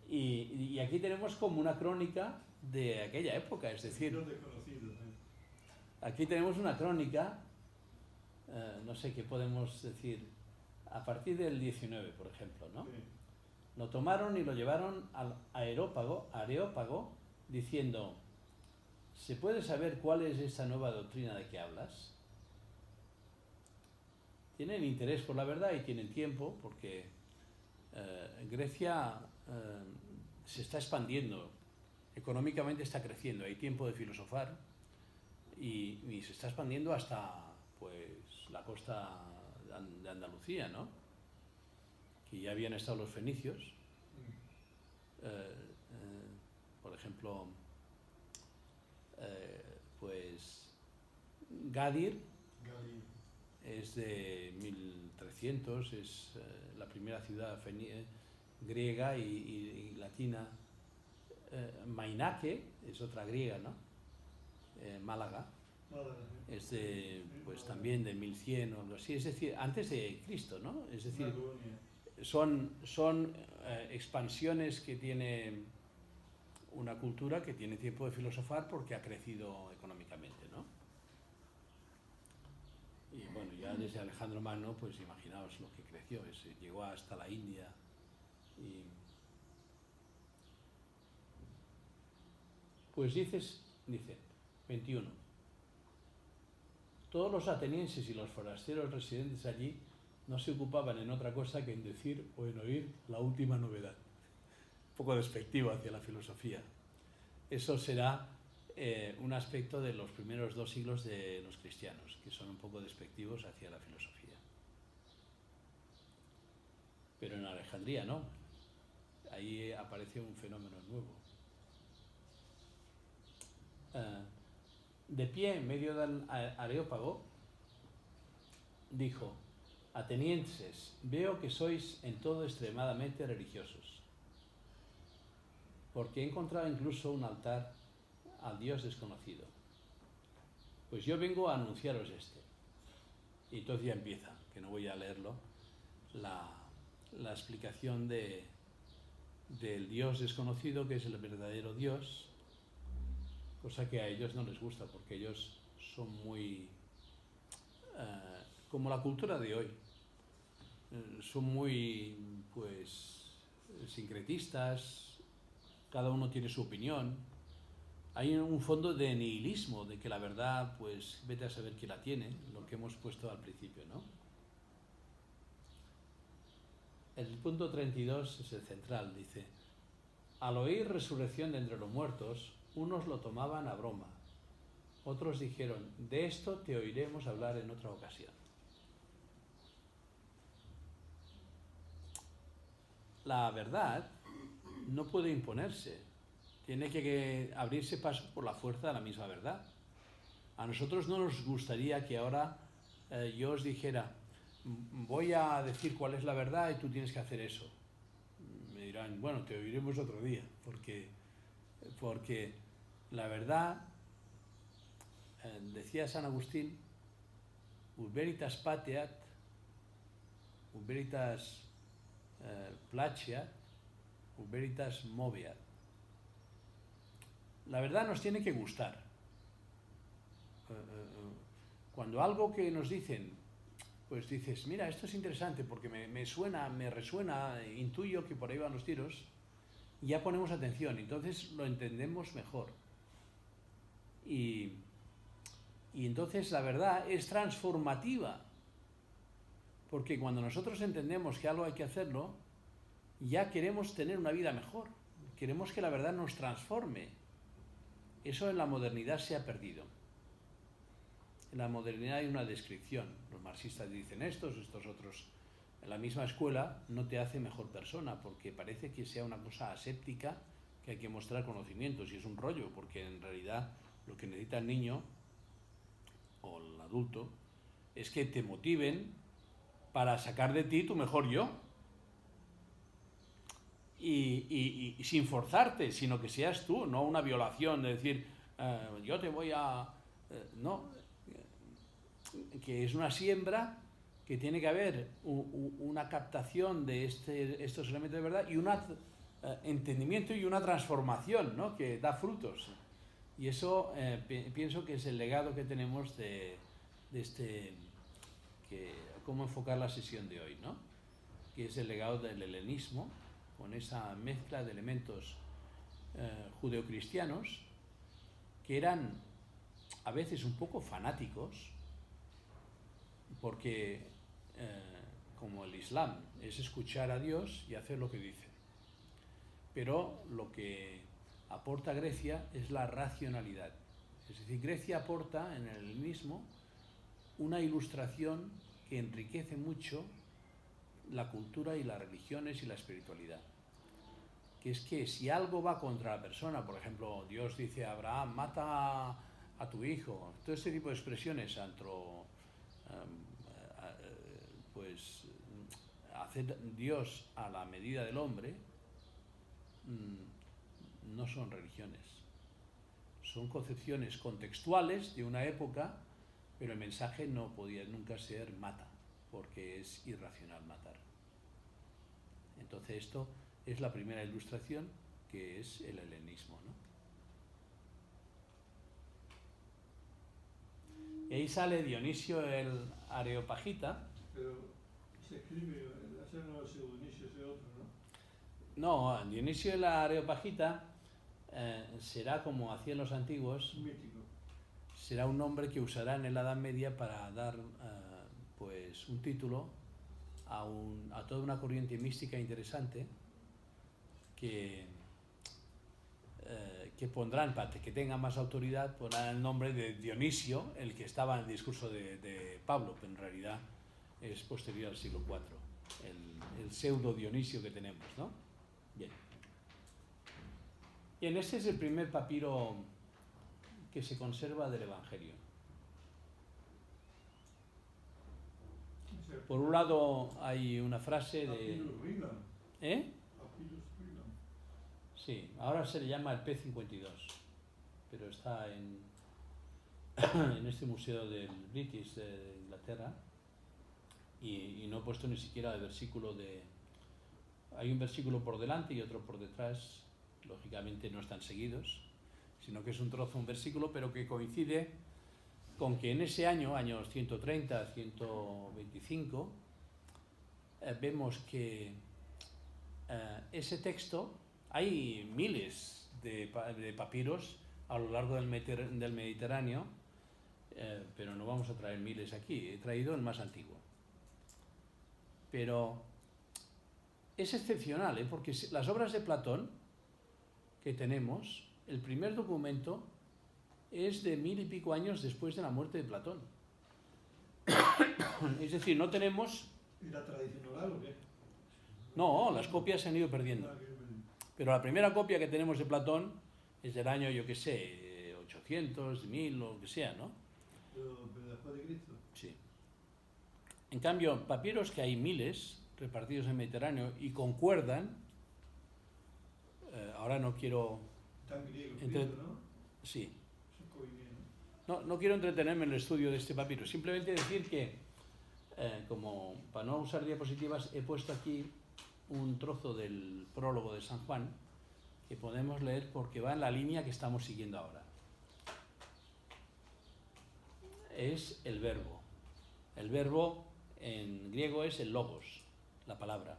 Y aquí tenemos como una crónica de aquella época, es decir, Los desconocidos, aquí tenemos una crónica, no sé qué podemos decir, a partir del 19, por ejemplo, ¿no? Sí. Lo tomaron y lo llevaron al Areópago, diciendo, ¿se puede saber cuál es esta nueva doctrina de que hablas? Tienen interés por la verdad y tienen tiempo, porque Grecia se está expandiendo, económicamente está creciendo, hay tiempo de filosofar y se está expandiendo hasta pues la costa de Andalucía, ¿no? Que ya habían estado los fenicios, por ejemplo, pues Gadir Gali. es de 1300, es la primera ciudad griega y latina. Mainake es otra griega, ¿no? Málaga Nada, es de, pues también de 1100 o algo así, es decir, antes de Cristo, ¿no? Es decir, una colonia. son expansiones que tiene una cultura que tiene tiempo de filosofar porque ha crecido económicamente, ¿no? Y bueno, ya desde Alejandro Magno, pues imaginaos lo que creció, llegó hasta la India y... Pues dice 21. Todos los atenienses y los forasteros residentes allí no se ocupaban en otra cosa que en decir o en oír la última novedad. Un poco despectivo hacia la filosofía. Eso será un aspecto de los primeros 2 siglos de los cristianos, que son un poco despectivos hacia la filosofía. Pero en Alejandría no. Ahí aparece un fenómeno nuevo. De pie en medio del Areópago, dijo, atenienses, veo que sois en todo extremadamente religiosos, porque he encontrado incluso un altar al Dios desconocido. Pues yo vengo a anunciaros este. Y entonces ya empieza, que no voy a leerlo, la explicación del Dios desconocido, que es el verdadero Dios, cosa que a ellos no les gusta, porque ellos son muy... como la cultura de hoy. Son muy, pues, sincretistas, cada uno tiene su opinión. Hay un fondo de nihilismo, de que la verdad, pues, vete a saber quién la tiene, lo que hemos puesto al principio, ¿no? El punto 32 es el central, dice, al oír resurrección de entre los muertos, unos lo tomaban a broma, otros dijeron, de esto te oiremos hablar en otra ocasión. La verdad no puede imponerse, tiene que abrirse paso por la fuerza de la misma verdad. A nosotros no nos gustaría que ahora yo os dijera, voy a decir cuál es la verdad y tú tienes que hacer eso. Me dirán, bueno, te oiremos otro día, porque la verdad, decía San Agustín, ut veritas pateat, ut veritas placeat, ut veritas moveat. La verdad nos tiene que gustar. Cuando algo que nos dicen, pues dices, mira, esto es interesante porque me suena, me resuena, intuyo que por ahí van los tiros, ya ponemos atención, entonces lo entendemos mejor. Y entonces la verdad es transformativa, porque cuando nosotros entendemos que algo hay que hacerlo, ya queremos tener una vida mejor, queremos que la verdad nos transforme. Eso en la modernidad se ha perdido. En la modernidad hay una descripción, los marxistas dicen estos otros. En la misma escuela no te hace mejor persona, porque parece que sea una cosa aséptica, que hay que mostrar conocimientos, y es un rollo, porque en realidad lo que necesita el niño o el adulto es que te motiven para sacar de ti tu mejor yo. y sin forzarte, sino que seas tú, no una violación de decir, yo te voy a... no, que es una siembra que tiene que haber una captación de estos elementos de verdad y un entendimiento y una transformación, ¿no? Que da frutos. Y eso pienso que es el legado que tenemos de cómo enfocar la sesión de hoy, ¿no? Que es el legado del helenismo, con esa mezcla de elementos judeocristianos que eran a veces un poco fanáticos, porque como el Islam es escuchar a Dios y hacer lo que dice. Pero lo que aporta Grecia es la racionalidad. Es decir, Grecia aporta en el helenismo una ilustración que enriquece mucho la cultura y las religiones y la espiritualidad. Que es que si algo va contra la persona, por ejemplo, Dios dice a Abraham, mata a tu hijo, todo este tipo de expresiones, pues hacer Dios a la medida del hombre, no son religiones. Son concepciones contextuales de una época, pero el mensaje no podía nunca ser mata, porque es irracional matar. Entonces esto es la primera ilustración, que es el helenismo, ¿no? Y ahí sale Dionisio el Areopagita. Pero se escribe, ese no es Dionisio, ese otro, ¿no? No, Dionisio el Areopagita será, como hacían los antiguos, Mítico. será un nombre que usarán en la Edad Media para dar pues un título a toda una corriente mística interesante que pondrán, para que tenga más autoridad, pondrán el nombre de Dionisio, el que estaba en el discurso de Pablo, pero en realidad es posterior al siglo IV, el pseudo Dionisio que tenemos, ¿no? Bien. Bien, este es el primer papiro que se conserva del Evangelio. Por un lado hay una frase de... Papyrus Riga. ¿Eh? Papyrus Riga. Sí, ahora se le llama el P52, pero está en este museo del British de Inglaterra y no he puesto ni siquiera el versículo de... Hay un versículo por delante y otro por detrás, lógicamente no están seguidos, sino que es un trozo, un versículo, pero que coincide con que en ese año, años 130, 125, vemos que ese texto, hay miles de papiros a lo largo del Mediterráneo, pero no vamos a traer miles aquí, he traído el más antiguo. Pero es excepcional, porque las obras de Platón que tenemos, el primer documento es de 1000 y pico años después de la muerte de Platón. Es decir, no tenemos... ¿Era tradición oral o qué? No, las copias se han ido perdiendo. Pero la primera copia que tenemos de Platón es del año, yo qué sé, 800, 1000, lo que sea, ¿no? Pero después de Cristo. Sí. En cambio, papiros que hay miles repartidos en el Mediterráneo y concuerdan, ahora no quiero... Tan griego, Entre- ¿no? Sí. Eso es coineo, ¿no? No quiero entretenerme en el estudio de este papiro, simplemente decir que, como para no usar diapositivas, he puesto aquí un trozo del prólogo de San Juan que podemos leer porque va en la línea que estamos siguiendo ahora. Es el verbo. El verbo en griego es el logos, la palabra.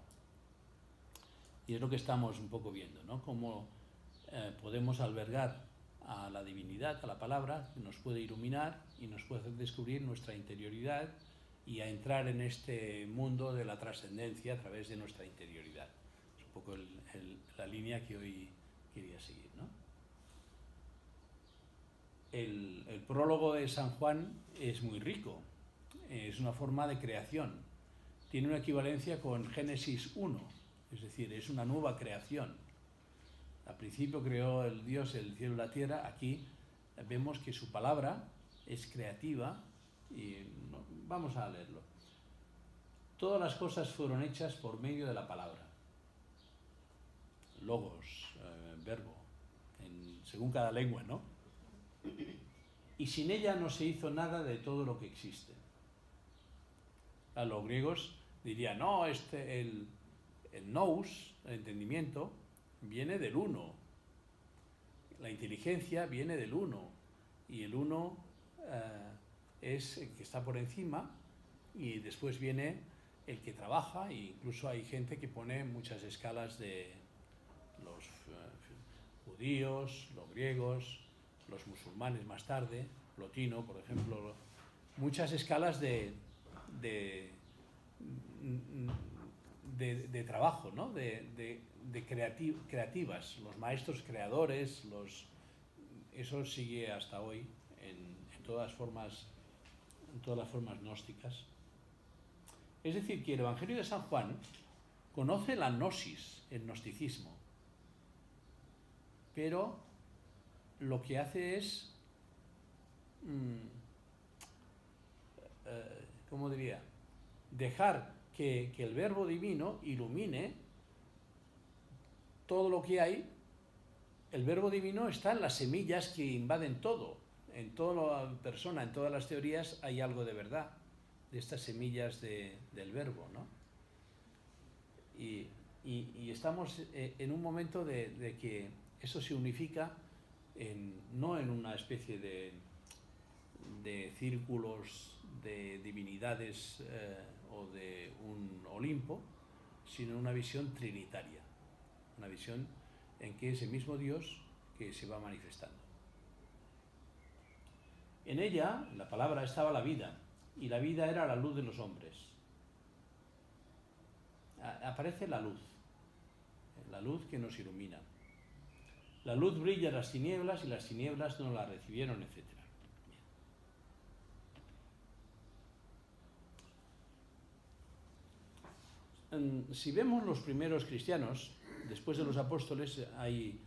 Y es lo que estamos un poco viendo, ¿no? Cómo podemos albergar a la divinidad, a la palabra, que nos puede iluminar y nos puede hacer descubrir nuestra interioridad y a entrar en este mundo de la trascendencia a través de nuestra interioridad. Es un poco la línea que hoy quería seguir, ¿no? El prólogo de San Juan es muy rico, es una forma de creación, tiene una equivalencia con Génesis 1, es decir, es una nueva creación. Al principio creó el Dios el cielo y la tierra, aquí vemos que su palabra es creativa y vamos a leerlo. Todas las cosas fueron hechas por medio de la palabra. logos, verbo, según cada lengua, ¿no? Y sin ella no se hizo nada de todo lo que existe. A los griegos dirían, no, el nous, el entendimiento, viene del uno. La inteligencia viene del uno. Y el uno es el que está por encima, y después viene el que trabaja, e incluso hay gente que pone muchas escalas de los judíos, los griegos, los musulmanes más tarde, Plotino, por ejemplo, muchas escalas de trabajo, ¿no? de creativas, los maestros creadores, eso sigue hasta hoy en todas las formas gnósticas. Es decir, que el Evangelio de San Juan conoce la gnosis, el gnosticismo, pero lo que hace es, ¿cómo diría?, dejar que el Verbo Divino ilumine todo lo que hay. El Verbo Divino está en las semillas que invaden todo. En toda la persona, en todas las teorías hay algo de verdad, de estas semillas del Verbo, ¿no? Y estamos en un momento de que eso se unifica no en una especie de círculos de divinidades o de un Olimpo, sino en una visión trinitaria, una visión en que es el mismo Dios que se va manifestando. En ella, en la palabra, estaba la vida, y la vida era la luz de los hombres. Aparece la luz que nos ilumina. La luz brilla en las tinieblas y las tinieblas no la recibieron, etc. Si vemos los primeros cristianos, después de los apóstoles hay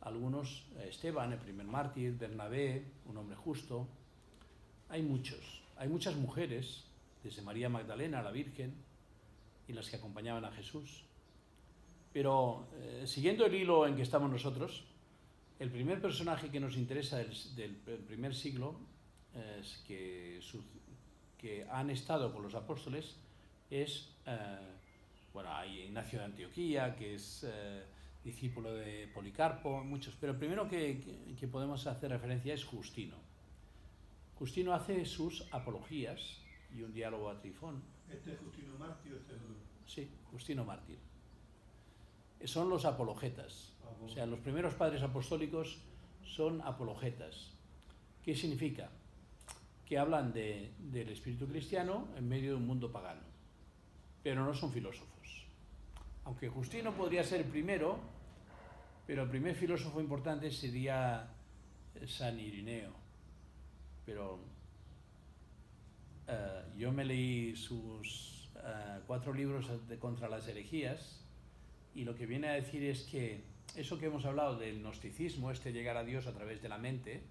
algunos, Esteban, el primer mártir, Bernabé, un hombre justo, hay muchas mujeres, desde María Magdalena, la Virgen, y las que acompañaban a Jesús. Pero siguiendo el hilo en que estamos nosotros, el primer personaje que nos interesa del primer siglo, que han estado con los apóstoles, es, hay Ignacio de Antioquía, que es discípulo de Policarpo, muchos, pero el primero que podemos hacer referencia es Justino. Justino hace sus apologías y un diálogo a Trifón. ¿Este es Justino Mártir o este es otro? Sí, Justino Mártir. Son los apologetas. O sea, los primeros padres apostólicos son apologetas. ¿Qué significa? Que hablan del espíritu cristiano en medio de un mundo pagano, pero no son filósofos. Aunque Justino podría ser el primero, pero el primer filósofo importante sería San Irineo. Pero yo me leí sus 4 libros contra las herejías, y lo que viene a decir es que eso que hemos hablado del gnosticismo, llegar a Dios a través de la mente,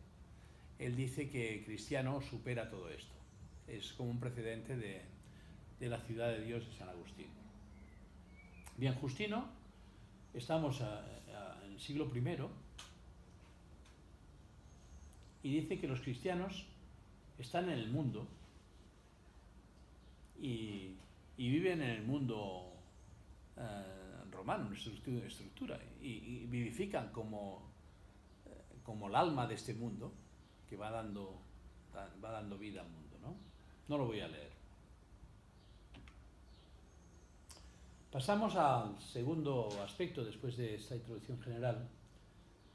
él dice que cristiano supera todo esto. Es como un precedente de la ciudad de Dios de San Agustín. Bien, Justino, estamos en el siglo I, y dice que los cristianos están en el mundo y viven en el mundo romano, en estructura, y vivifican como el alma de este mundo que va dando vida al mundo, ¿no? No lo voy a leer. Pasamos al segundo aspecto después de esta introducción general,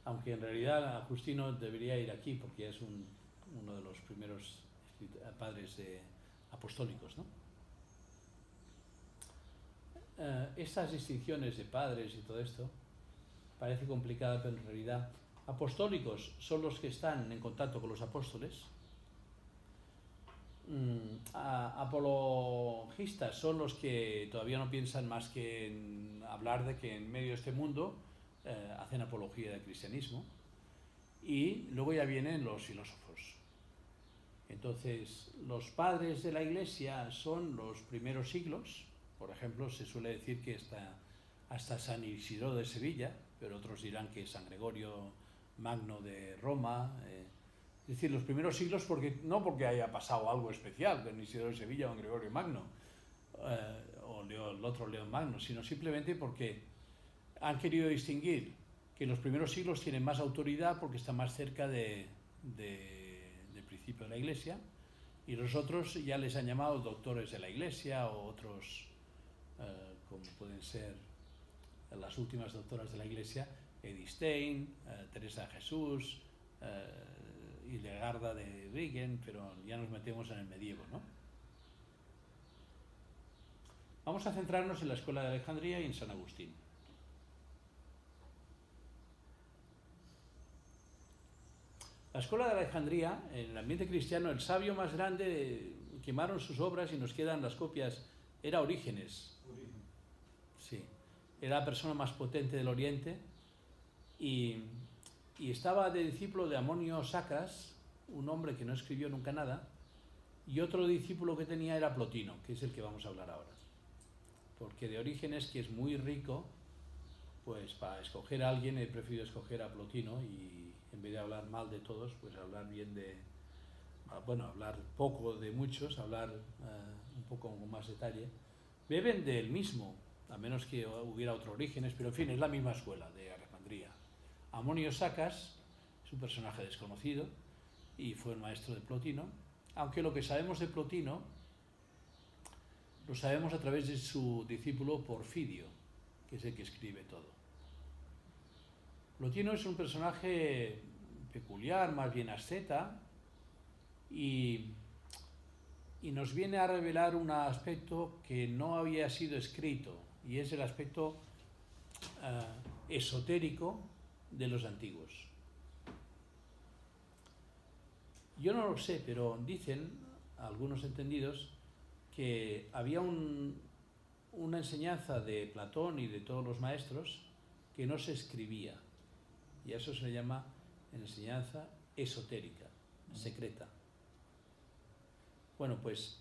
aunque en realidad Justino debería ir aquí porque es uno de los primeros padres apostólicos, ¿no? Estas distinciones de padres y todo esto parece complicada, pero en realidad apostólicos son los que están en contacto con los apóstoles, apologistas son los que todavía no piensan más que en hablar de que en medio de este mundo hacen apología del cristianismo, y luego ya vienen los filósofos. Entonces, los padres de la Iglesia son los primeros siglos. Por ejemplo, se suele decir que hasta San Isidoro de Sevilla, pero otros dirán que San Gregorio Magno de Roma. Es decir, los primeros siglos, no porque haya pasado algo especial con Isidoro de Sevilla o en Gregorio Magno, o el otro León Magno, sino simplemente porque han querido distinguir que los primeros siglos tienen más autoridad porque están más cerca del principio de la Iglesia, y los otros ya les han llamado doctores de la Iglesia o otros, como pueden ser las últimas doctoras de la Iglesia, Edith Stein, Teresa de Jesús, Hildegarda de Bingen, pero ya nos metemos en el medievo, ¿no? Vamos a centrarnos en la Escuela de Alejandría y en San Agustín. La Escuela de Alejandría, en el ambiente cristiano, el sabio más grande, quemaron sus obras y nos quedan las copias, era Orígenes. Sí, era la persona más potente del Oriente y estaba de discípulo de Amonio Sacras, un hombre que no escribió nunca nada, y otro discípulo que tenía era Plotino, que es el que vamos a hablar ahora. Porque de Orígenes, que es muy rico, pues para escoger a alguien he preferido escoger a Plotino, y en vez de hablar mal de todos, pues hablar bien hablar poco de muchos, hablar un poco con más detalle. Beben del mismo, a menos que hubiera otro Orígenes, pero en fin, es la misma escuela de Alejandría. Amonio Sacas es un personaje desconocido y fue el maestro de Plotino, aunque lo que sabemos de Plotino lo sabemos a través de su discípulo Porfirio, que es el que escribe todo. Plotino es un personaje peculiar, más bien asceta, y nos viene a revelar un aspecto que no había sido escrito, y es el aspecto esotérico de los antiguos. Yo no lo sé, pero dicen algunos entendidos que había una enseñanza de Platón y de todos los maestros que no se escribía, y a eso se le llama enseñanza esotérica, secreta. Bueno, pues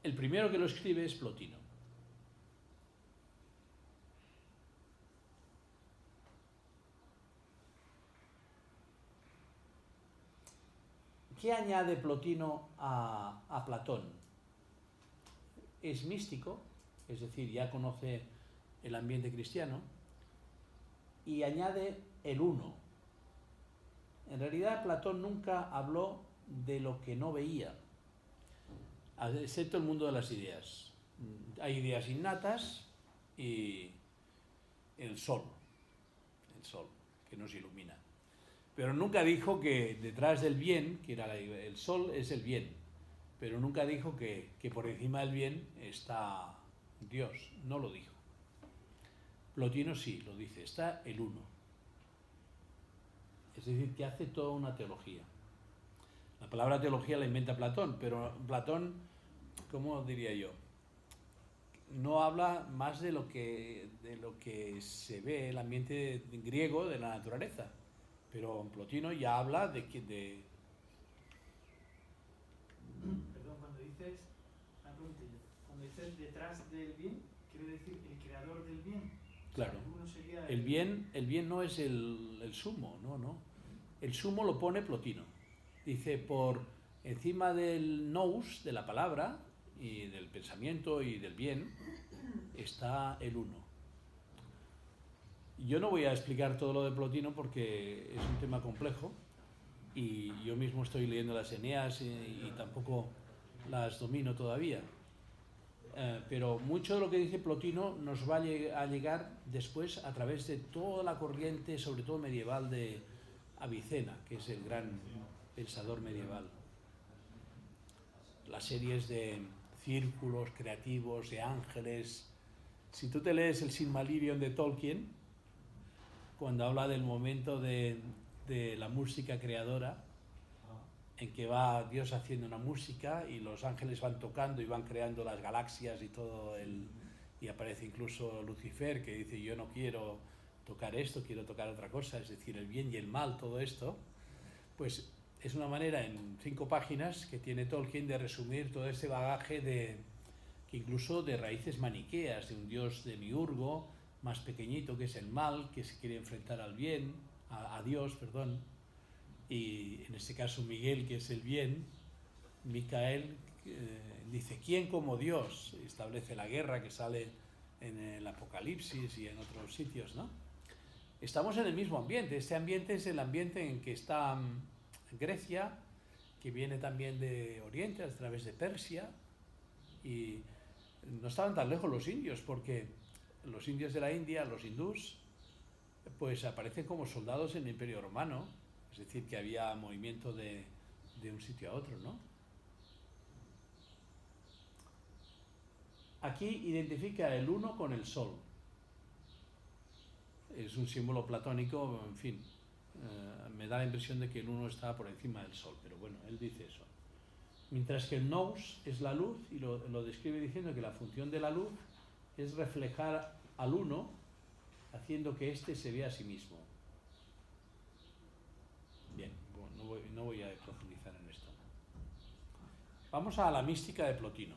el primero que lo escribe es Plotino. ¿Qué añade Plotino a Platón? Es místico, es decir, ya conoce el ambiente cristiano, y añade el uno. En realidad, Platón nunca habló de lo que no veía, excepto el mundo de las ideas. Hay ideas innatas y el sol que nos ilumina. Pero nunca dijo que detrás del bien, que era el sol, es el bien. Pero nunca dijo que por encima del bien está Dios. No lo dijo. Plotino sí, lo dice. Está el uno. Es decir, que hace toda una teología. La palabra teología la inventa Platón, pero Platón, ¿cómo diría yo? No habla más de lo que se ve, el ambiente griego de la naturaleza. Pero Plotino ya habla de Perdón, cuando dices detrás del bien, quiere decir el creador del bien. Claro. O sea, sería el bien no es el sumo, no. El sumo lo pone Plotino. Dice, por encima del nous, de la palabra, y del pensamiento y del bien, está el uno. Yo no voy a explicar todo lo de Plotino porque es un tema complejo y yo mismo estoy leyendo las Eneas y tampoco las domino todavía. Pero mucho de lo que dice Plotino nos va a llegar después a través de toda la corriente, sobre todo medieval, de Avicena, que es el gran pensador medieval. Las series de círculos creativos, de ángeles. Si tú te lees el Silmarillion de Tolkien, cuando habla del momento de la música creadora, en que va Dios haciendo una música y los ángeles van tocando y van creando las galaxias y todo y aparece incluso Lucifer, que dice, yo no quiero tocar esto, quiero tocar otra cosa, es decir, el bien y el mal, todo esto, pues es una manera en 5 páginas que tiene Tolkien de resumir todo ese bagaje que incluso de raíces maniqueas, de un dios demiurgo, más pequeñito, que es el mal, que se quiere enfrentar al bien, a Dios, perdón, y en este caso Miguel, que es el bien, Micael dice, ¿quién como Dios? Establece la guerra que sale en el Apocalipsis y en otros sitios, ¿no? Estamos en el mismo ambiente. Este ambiente es el ambiente en que está Grecia, que viene también de Oriente, a través de Persia, y no estaban tan lejos los indios, porque los indios de la India, los hindús, pues aparecen como soldados en el Imperio Romano, es decir, que había movimiento de un sitio a otro, ¿no? Aquí identifica el uno con el sol. Es un símbolo platónico, en fin, me da la impresión de que el uno está por encima del sol, pero bueno, él dice eso. Mientras que el nous es la luz, y lo describe diciendo que la función de la luz es reflejar al uno, haciendo que éste se vea a sí mismo. Bien, bueno, no voy a profundizar en esto. Vamos a la mística de Plotino.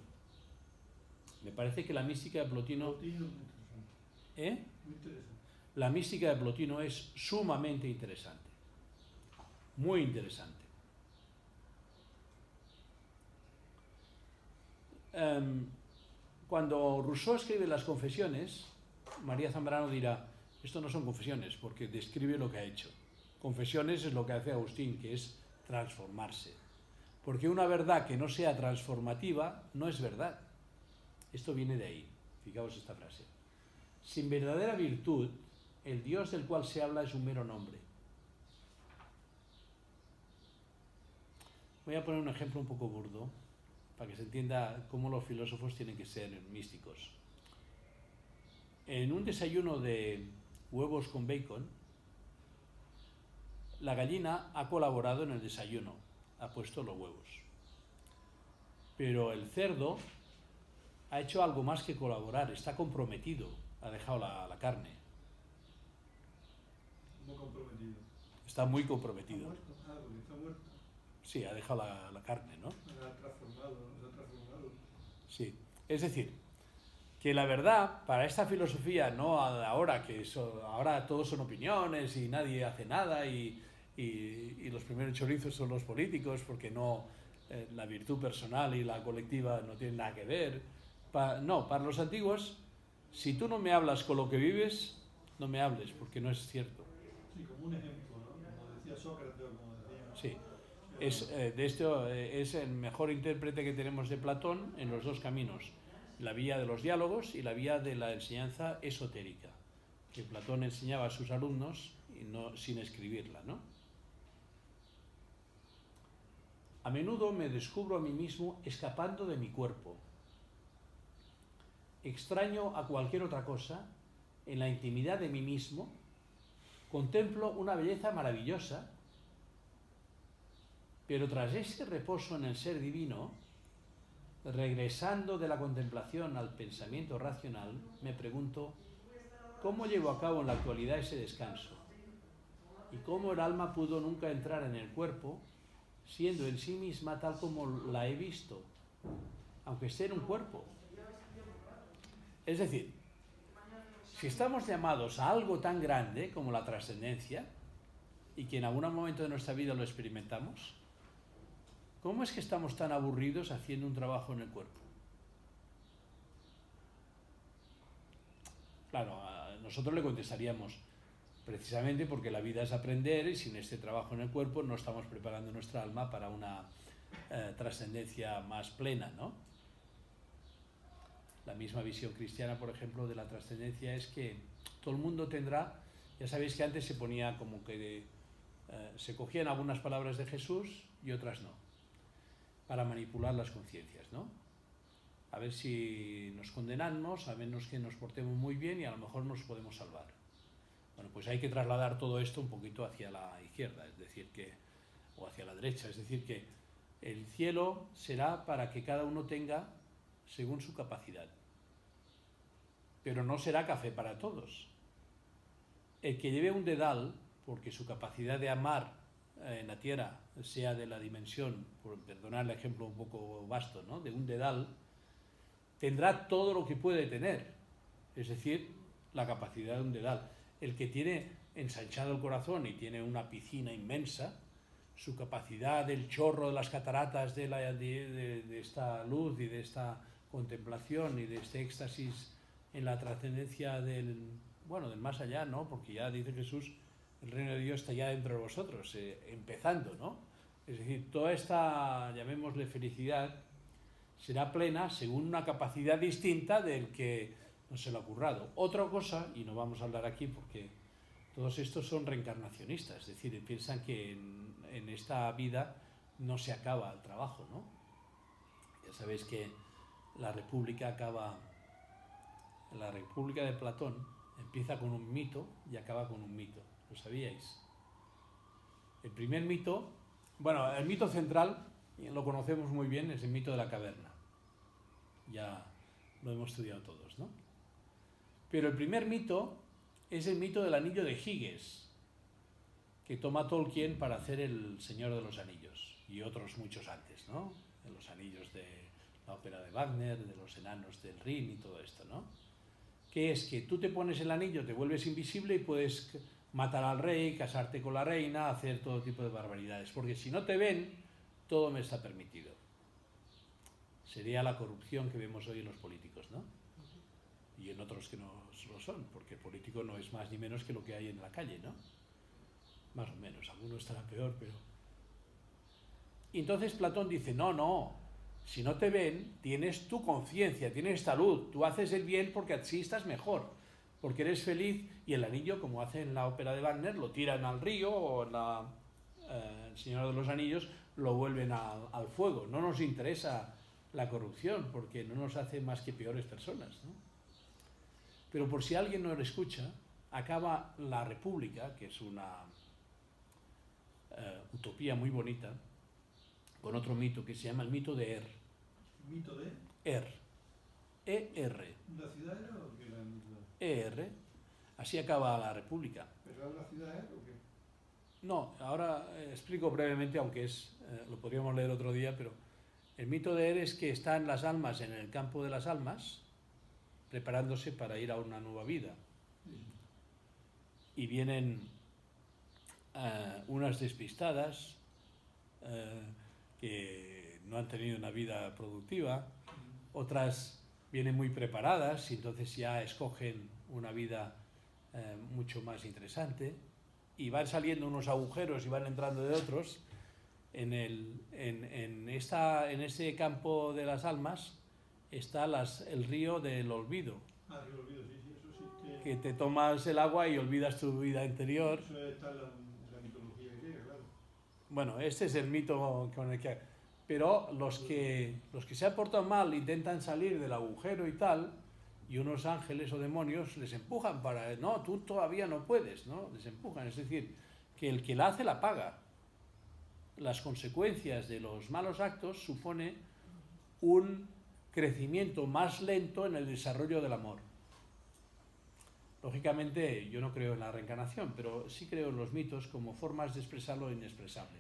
Me parece que la mística de Plotino... Plotino es muy interesante. ¿Eh? Muy interesante. La mística de Plotino es sumamente interesante. Muy interesante. Cuando Rousseau escribe las confesiones, María Zambrano dirá, esto no son confesiones, porque describe lo que ha hecho. Confesiones es lo que hace Agustín, que es transformarse. Porque una verdad que no sea transformativa no es verdad. Esto viene de ahí. Fijaos esta frase. Sin verdadera virtud, el Dios del cual se habla es un mero nombre. Voy a poner un ejemplo un poco burdo, para que se entienda cómo los filósofos tienen que ser místicos. En un desayuno de huevos con bacon, la gallina ha colaborado en el desayuno, ha puesto los huevos. Pero el cerdo ha hecho algo más que colaborar, está comprometido, ha dejado la carne. Muy comprometido. Está muy comprometido. Ah, porque está muerto. Sí, ha dejado la carne, ¿no? Se ha transformado. Sí, es decir, que la verdad, para esta filosofía, no ahora, ahora todos son opiniones y nadie hace nada y los primeros chorizos son los políticos porque no, la virtud personal y la colectiva no tienen nada que ver. No, para los antiguos, si tú no me hablas con lo que vives, no me hables porque no es cierto. Sí, como un ejemplo, ¿no? Como decía Sócrates o como decía... Sí. De esto es el mejor intérprete que tenemos de Platón en los dos caminos, la vía de los diálogos y la vía de la enseñanza esotérica, que Platón enseñaba a sus alumnos y no, sin escribirla, ¿no? A menudo me descubro a mí mismo escapando de mi cuerpo. Extraño a cualquier otra cosa, en la intimidad de mí mismo, contemplo una belleza maravillosa, pero tras ese reposo en el ser divino, regresando de la contemplación al pensamiento racional, me pregunto, ¿cómo llevo a cabo en la actualidad ese descanso? ¿Y cómo el alma pudo nunca entrar en el cuerpo, siendo en sí misma tal como la he visto, aunque esté en un cuerpo? Es decir, si estamos llamados a algo tan grande como la trascendencia, y que en algún momento de nuestra vida lo experimentamos, ¿cómo es que estamos tan aburridos haciendo un trabajo en el cuerpo? Claro, nosotros le contestaríamos, precisamente porque la vida es aprender y sin este trabajo en el cuerpo no estamos preparando nuestra alma para una trascendencia más plena, ¿no? La misma visión cristiana, por ejemplo, de la trascendencia es que todo el mundo tendrá, ya sabéis que antes se ponía como que se cogían algunas palabras de Jesús y otras no, para manipular las conciencias, ¿no? A ver si nos condenamos, a menos que nos portemos muy bien y a lo mejor nos podemos salvar. Bueno, pues hay que trasladar todo esto un poquito hacia la izquierda, es decir, o hacia la derecha, es decir, que el cielo será para que cada uno tenga según su capacidad. Pero no será café para todos. El que lleve un dedal, porque su capacidad de amar en la tierra sea de la dimensión, por perdonar el ejemplo un poco vasto, ¿no?, de un dedal, tendrá todo lo que puede tener. Es decir, la capacidad de un dedal. El que tiene ensanchado el corazón y tiene una piscina inmensa, su capacidad del chorro de las cataratas de esta luz y de esta contemplación y de este éxtasis en la trascendencia del más allá, ¿no? Porque ya dice Jesús, el reino de Dios está ya dentro de vosotros, empezando, ¿no? Es decir, toda esta, llamémosle felicidad, será plena según una capacidad distinta del que no se le ha ocurrido. Otra cosa, y no vamos a hablar aquí porque todos estos son reencarnacionistas, es decir, piensan que en esta vida no se acaba el trabajo, ¿no? Ya sabéis que la República de Platón empieza con un mito y acaba con un mito, ¿lo sabíais? El primer mito, el mito central, lo conocemos muy bien, es el mito de la caverna. Ya lo hemos estudiado todos, ¿no? Pero el primer mito es el mito del anillo de Giges, que toma Tolkien para hacer el Señor de los Anillos, y otros muchos antes, ¿no? De los anillos de la ópera de Wagner, de los enanos del Rin y todo esto, ¿no? Que es que tú te pones el anillo, te vuelves invisible y puedes matar al rey, casarte con la reina, hacer todo tipo de barbaridades, porque si no te ven, todo me está permitido. Sería la corrupción que vemos hoy en los políticos, ¿no? Y en otros que no lo son, porque el político no es más ni menos que lo que hay en la calle, ¿no? Más o menos, algunos estarán peor, pero... Y entonces Platón dice, no, si no te ven, tienes tu conciencia, tienes salud, tú haces el bien porque así estás mejor, porque eres feliz, y el anillo, como hace en la ópera de Wagner, lo tiran al río, o en El Señor de los Anillos, lo vuelven al fuego. No nos interesa la corrupción, porque no nos hace más que peores personas, ¿no? Pero por si alguien no lo escucha, acaba la República, que es una utopía muy bonita, con otro mito que se llama el mito de Er. ¿Mito de? E-R. ¿La ciudad era o qué era el mito? E-R. Así acaba la República. ¿Pero era la ciudad era o qué? No, ahora explico brevemente, aunque lo podríamos leer otro día, pero el mito de Er es que están las almas en el campo de las almas, preparándose para ir a una nueva vida. Y vienen unas despistadas que no han tenido una vida productiva, otras vienen muy preparadas y entonces ya escogen una vida mucho más interesante, y van saliendo unos agujeros y van entrando de otros. En este campo de las almas está el río del olvido. Ah, río del olvido, sí, eso sí. Que te tomas el agua y olvidas tu vida anterior. Eso está en la mitología griega, claro. Bueno, este es el mito con el que... Pero los que se han portado mal intentan salir del agujero y tal, y unos ángeles o demonios les empujan para... No, tú todavía no puedes, ¿no? Les empujan. Es decir, que el que la hace la paga. Las consecuencias de los malos actos supone un crecimiento más lento en el desarrollo del amor. Lógicamente, yo no creo en la reencarnación, pero sí creo en los mitos como formas de expresar lo inexpresable.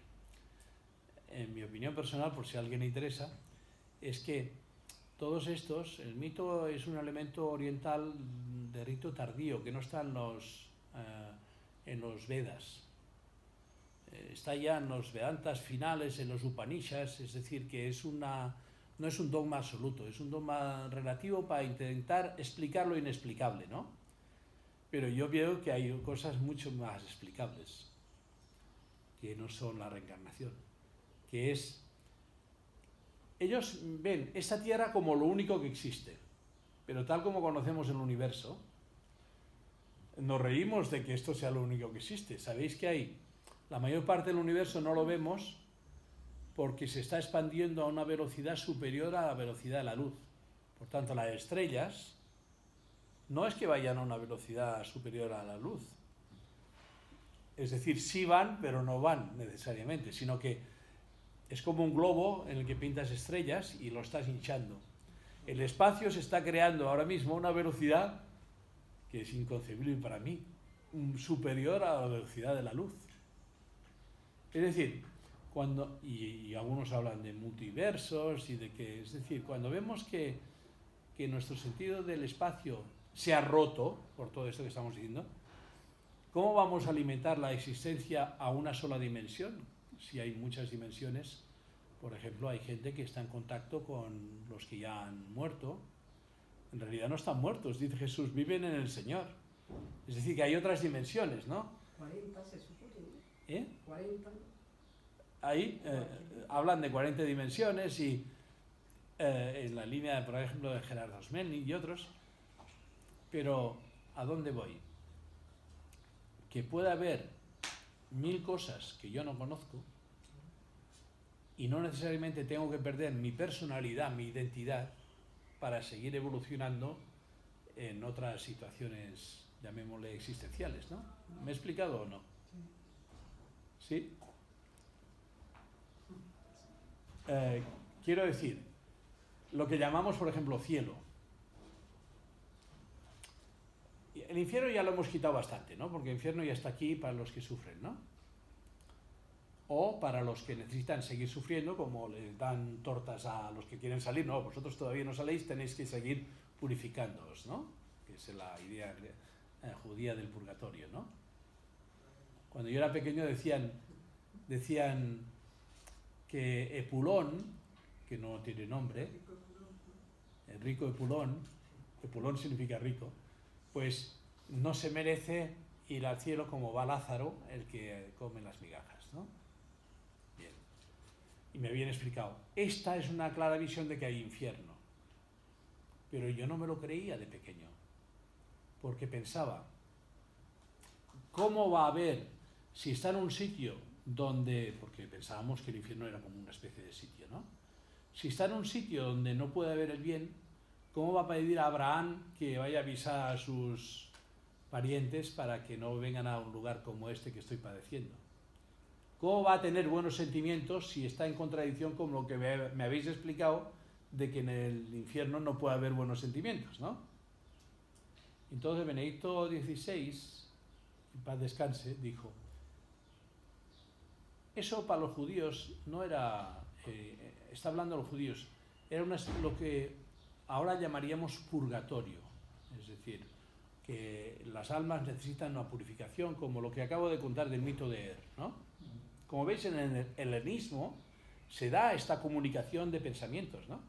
En mi opinión personal, por si a alguien le interesa, es que todos estos, el mito es un elemento oriental de rito tardío, que no está en los Vedas. Está ya en los Vedantas finales, en los Upanishads, es decir, que no es un dogma absoluto, es un dogma relativo para intentar explicar lo inexplicable, ¿no? Pero yo veo que hay cosas mucho más explicables, que no son la reencarnación, que es... Ellos ven esta Tierra como lo único que existe, pero tal como conocemos el universo, nos reímos de que esto sea lo único que existe. Sabéis que la mayor parte del universo no lo vemos porque se está expandiendo a una velocidad superior a la velocidad de la luz. Por tanto, las estrellas no es que vayan a una velocidad superior a la luz. Es decir, sí van, pero no van necesariamente, sino que es como un globo en el que pintas estrellas y lo estás hinchando. El espacio se está creando ahora mismo a una velocidad que es inconcebible para mí, superior a la velocidad de la luz. Es decir, y algunos hablan de multiversos y de que, es decir, cuando vemos que nuestro sentido del espacio se ha roto por todo esto que estamos diciendo, ¿cómo vamos a alimentar la existencia a una sola dimensión? Si hay muchas dimensiones, por ejemplo, hay gente que está en contacto con los que ya han muerto. En realidad no están muertos, dice Jesús, viven en el Señor. Es decir, que hay otras dimensiones, ¿no? 40 se supone, ¿no? 40, ¿no? Ahí hablan de 40 dimensiones y en la línea, por ejemplo, de Gerardo Osmelny y otros. Pero, ¿a dónde voy? Que puede haber 1000 cosas que yo no conozco y no necesariamente tengo que perder mi personalidad, mi identidad, para seguir evolucionando en otras situaciones, llamémosle existenciales, ¿no? ¿Me he explicado o no? ¿Sí? Quiero decir, lo que llamamos, por ejemplo, cielo. El infierno ya lo hemos quitado bastante, ¿no? Porque el infierno ya está aquí para los que sufren, ¿no? O para los que necesitan seguir sufriendo, como le dan tortas a los que quieren salir. No, vosotros todavía no saléis, tenéis que seguir purificándoos, ¿no? Que es la idea judía del purgatorio, ¿no? Cuando yo era pequeño decían que Epulón, que no tiene nombre, el rico Epulón significa rico, pues no se merece ir al cielo como va Lázaro, el que come las migajas, ¿no? Bien. Y me habían explicado, esta es una clara visión de que hay infierno. Pero yo no me lo creía de pequeño, porque pensaba, ¿cómo va a haber, si está en un sitio donde, porque pensábamos que el infierno era como una especie de sitio, ¿no? Si está en un sitio donde no puede haber el bien, ¿cómo va a pedir a Abraham que vaya a avisar a sus parientes para que no vengan a un lugar como este que estoy padeciendo? ¿Cómo va a tener buenos sentimientos si está en contradicción con lo que me habéis explicado de que en el infierno no puede haber buenos sentimientos, ¿no? Entonces Benedicto XVI, en paz descanse, dijo, eso para los judíos no era, está hablando de los judíos, era lo que ahora llamaríamos purgatorio, es decir, que las almas necesitan una purificación, como lo que acabo de contar del mito de Er, ¿no? Como veis, en el helenismo se da esta comunicación de pensamientos, ¿no?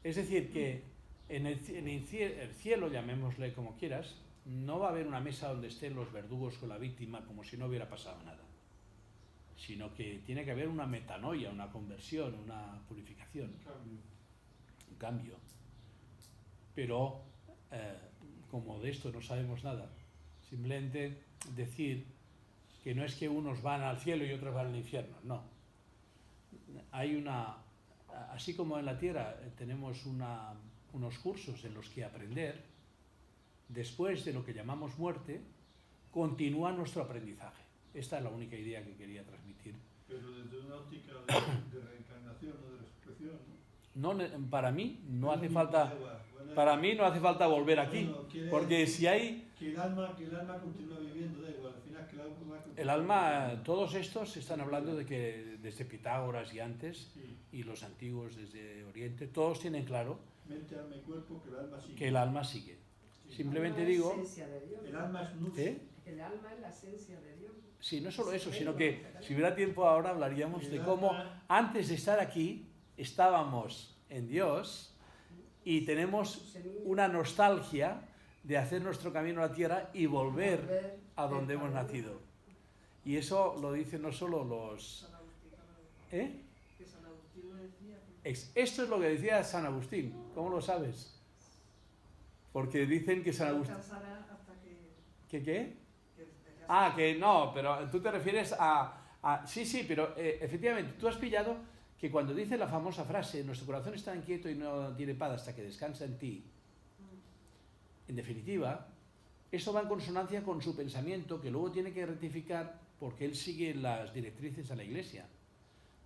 Es decir, que en el cielo, llamémosle como quieras, no va a haber una mesa donde estén los verdugos con la víctima como si no hubiera pasado nada, sino que tiene que haber una metanoia, una conversión, una purificación, un cambio. Pero como de esto no sabemos nada, simplemente decir que no es que unos van al cielo y otros van al infierno, no. Hay así como en la tierra tenemos unos cursos en los que aprender, después de lo que llamamos muerte, continúa nuestro aprendizaje. Esta es la única idea que quería transmitir. Pero desde una óptica de reencarnación o de resurrección, ¿no? No, para mí no hace falta. Para mí no hace falta volver aquí, porque si hay. Que el alma continúa viviendo, da igual, al final que el alma continúa. El alma, todos estos están hablando de que desde Pitágoras y antes, Sí. y los antiguos desde Oriente, todos tienen claro Mente, alma y cuerpo, que el alma sigue. que el alma sigue. Sí. Simplemente El alma es digo. la esencia de Dios. El alma es luz. El alma es la esencia de Dios. Sí, no solo eso, sino que si hubiera tiempo ahora hablaríamos de cómo antes de estar aquí estábamos en Dios y tenemos una nostalgia de hacer nuestro camino a la tierra y volver a donde hemos nacido. Y eso lo dicen no solo los... ¿Eh? Que San Agustín lo decía. Esto es lo que decía San Agustín. ¿Cómo lo sabes? Porque dicen que San Agustín... ¿Qué? Ah, que no, pero tú te refieres a sí, pero efectivamente, tú has pillado que cuando dice la famosa frase, nuestro corazón está inquieto y no tiene paz hasta que descansa en ti, en definitiva, eso va en consonancia con su pensamiento, que luego tiene que rectificar porque él sigue las directrices de la Iglesia.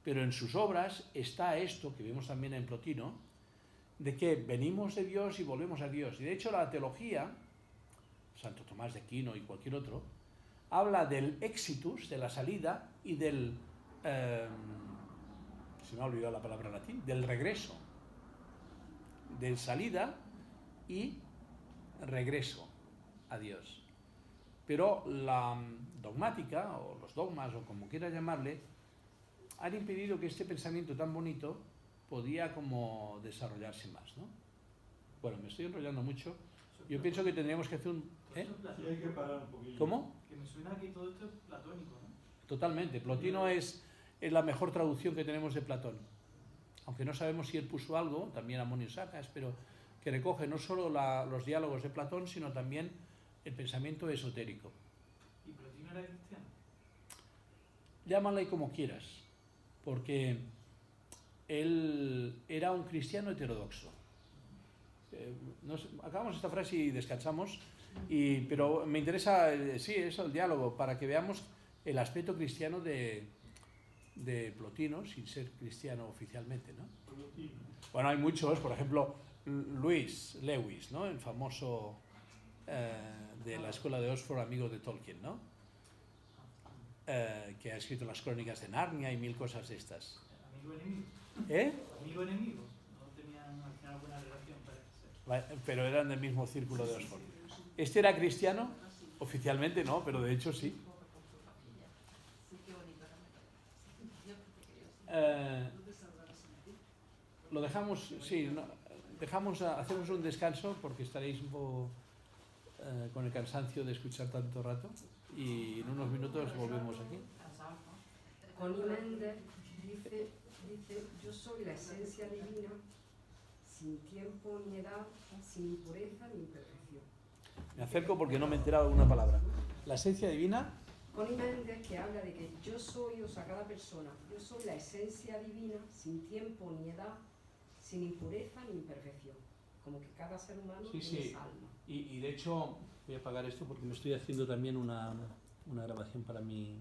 Pero en sus obras está esto, que vemos también en Plotino, de que venimos de Dios y volvemos a Dios. Y de hecho la teología, Santo Tomás de Aquino y cualquier otro, habla del exitus, de la salida, y del, se me ha olvidado la palabra en latín, del regreso. De salida y regreso a Dios. Pero la dogmática, o los dogmas, o como quiera llamarle, han impedido que este pensamiento tan bonito podía como desarrollarse más, ¿no? Bueno, me estoy enrollando mucho. Yo pienso que tendríamos que hacer un... ¿eh? Sí, hay que parar un poquillo. ¿Cómo? Que me suena que todo esto es platónico, ¿no? Totalmente. Plotino es la mejor traducción que tenemos de Platón. Aunque no sabemos si él puso algo, también Amonio Sacas, pero que recoge no solo los diálogos de Platón, sino también el pensamiento esotérico. ¿Y Plotino era cristiano? Llámale como quieras, porque él era un cristiano heterodoxo. Acabamos esta frase y descansamos, pero me interesa, sí, eso, el diálogo, para que veamos el aspecto cristiano de Plotino, sin ser cristiano oficialmente, ¿no? Bueno, hay muchos, por ejemplo, Lewis, ¿no? El famoso de la escuela de Oxford, amigo de Tolkien, ¿no? Que ha escrito las crónicas de Narnia y 1000 cosas de estas. Amigo enemigo. ¿Eh? Amigo enemigo. No tenían al final buena relación, parece ser. Pero eran del mismo círculo de Oxford. ¿Este era cristiano? Oficialmente no, pero de hecho sí. Lo dejamos, sí, no, hacemos un descanso porque estaréis un poco con el cansancio de escuchar tanto rato y en unos minutos volvemos aquí. Connie Méndez dice, yo soy la esencia divina, sin tiempo ni edad, sin impureza ni imperfección. Me acerco porque no me he enterado de una palabra. La esencia divina. Connie Méndez, que habla de que yo soy, o sea, cada persona, yo soy la esencia divina, sin tiempo ni edad, sin impureza ni imperfección. Como que cada ser humano tiene esa alma. Y de hecho, voy a apagar esto porque me estoy haciendo también una grabación para mi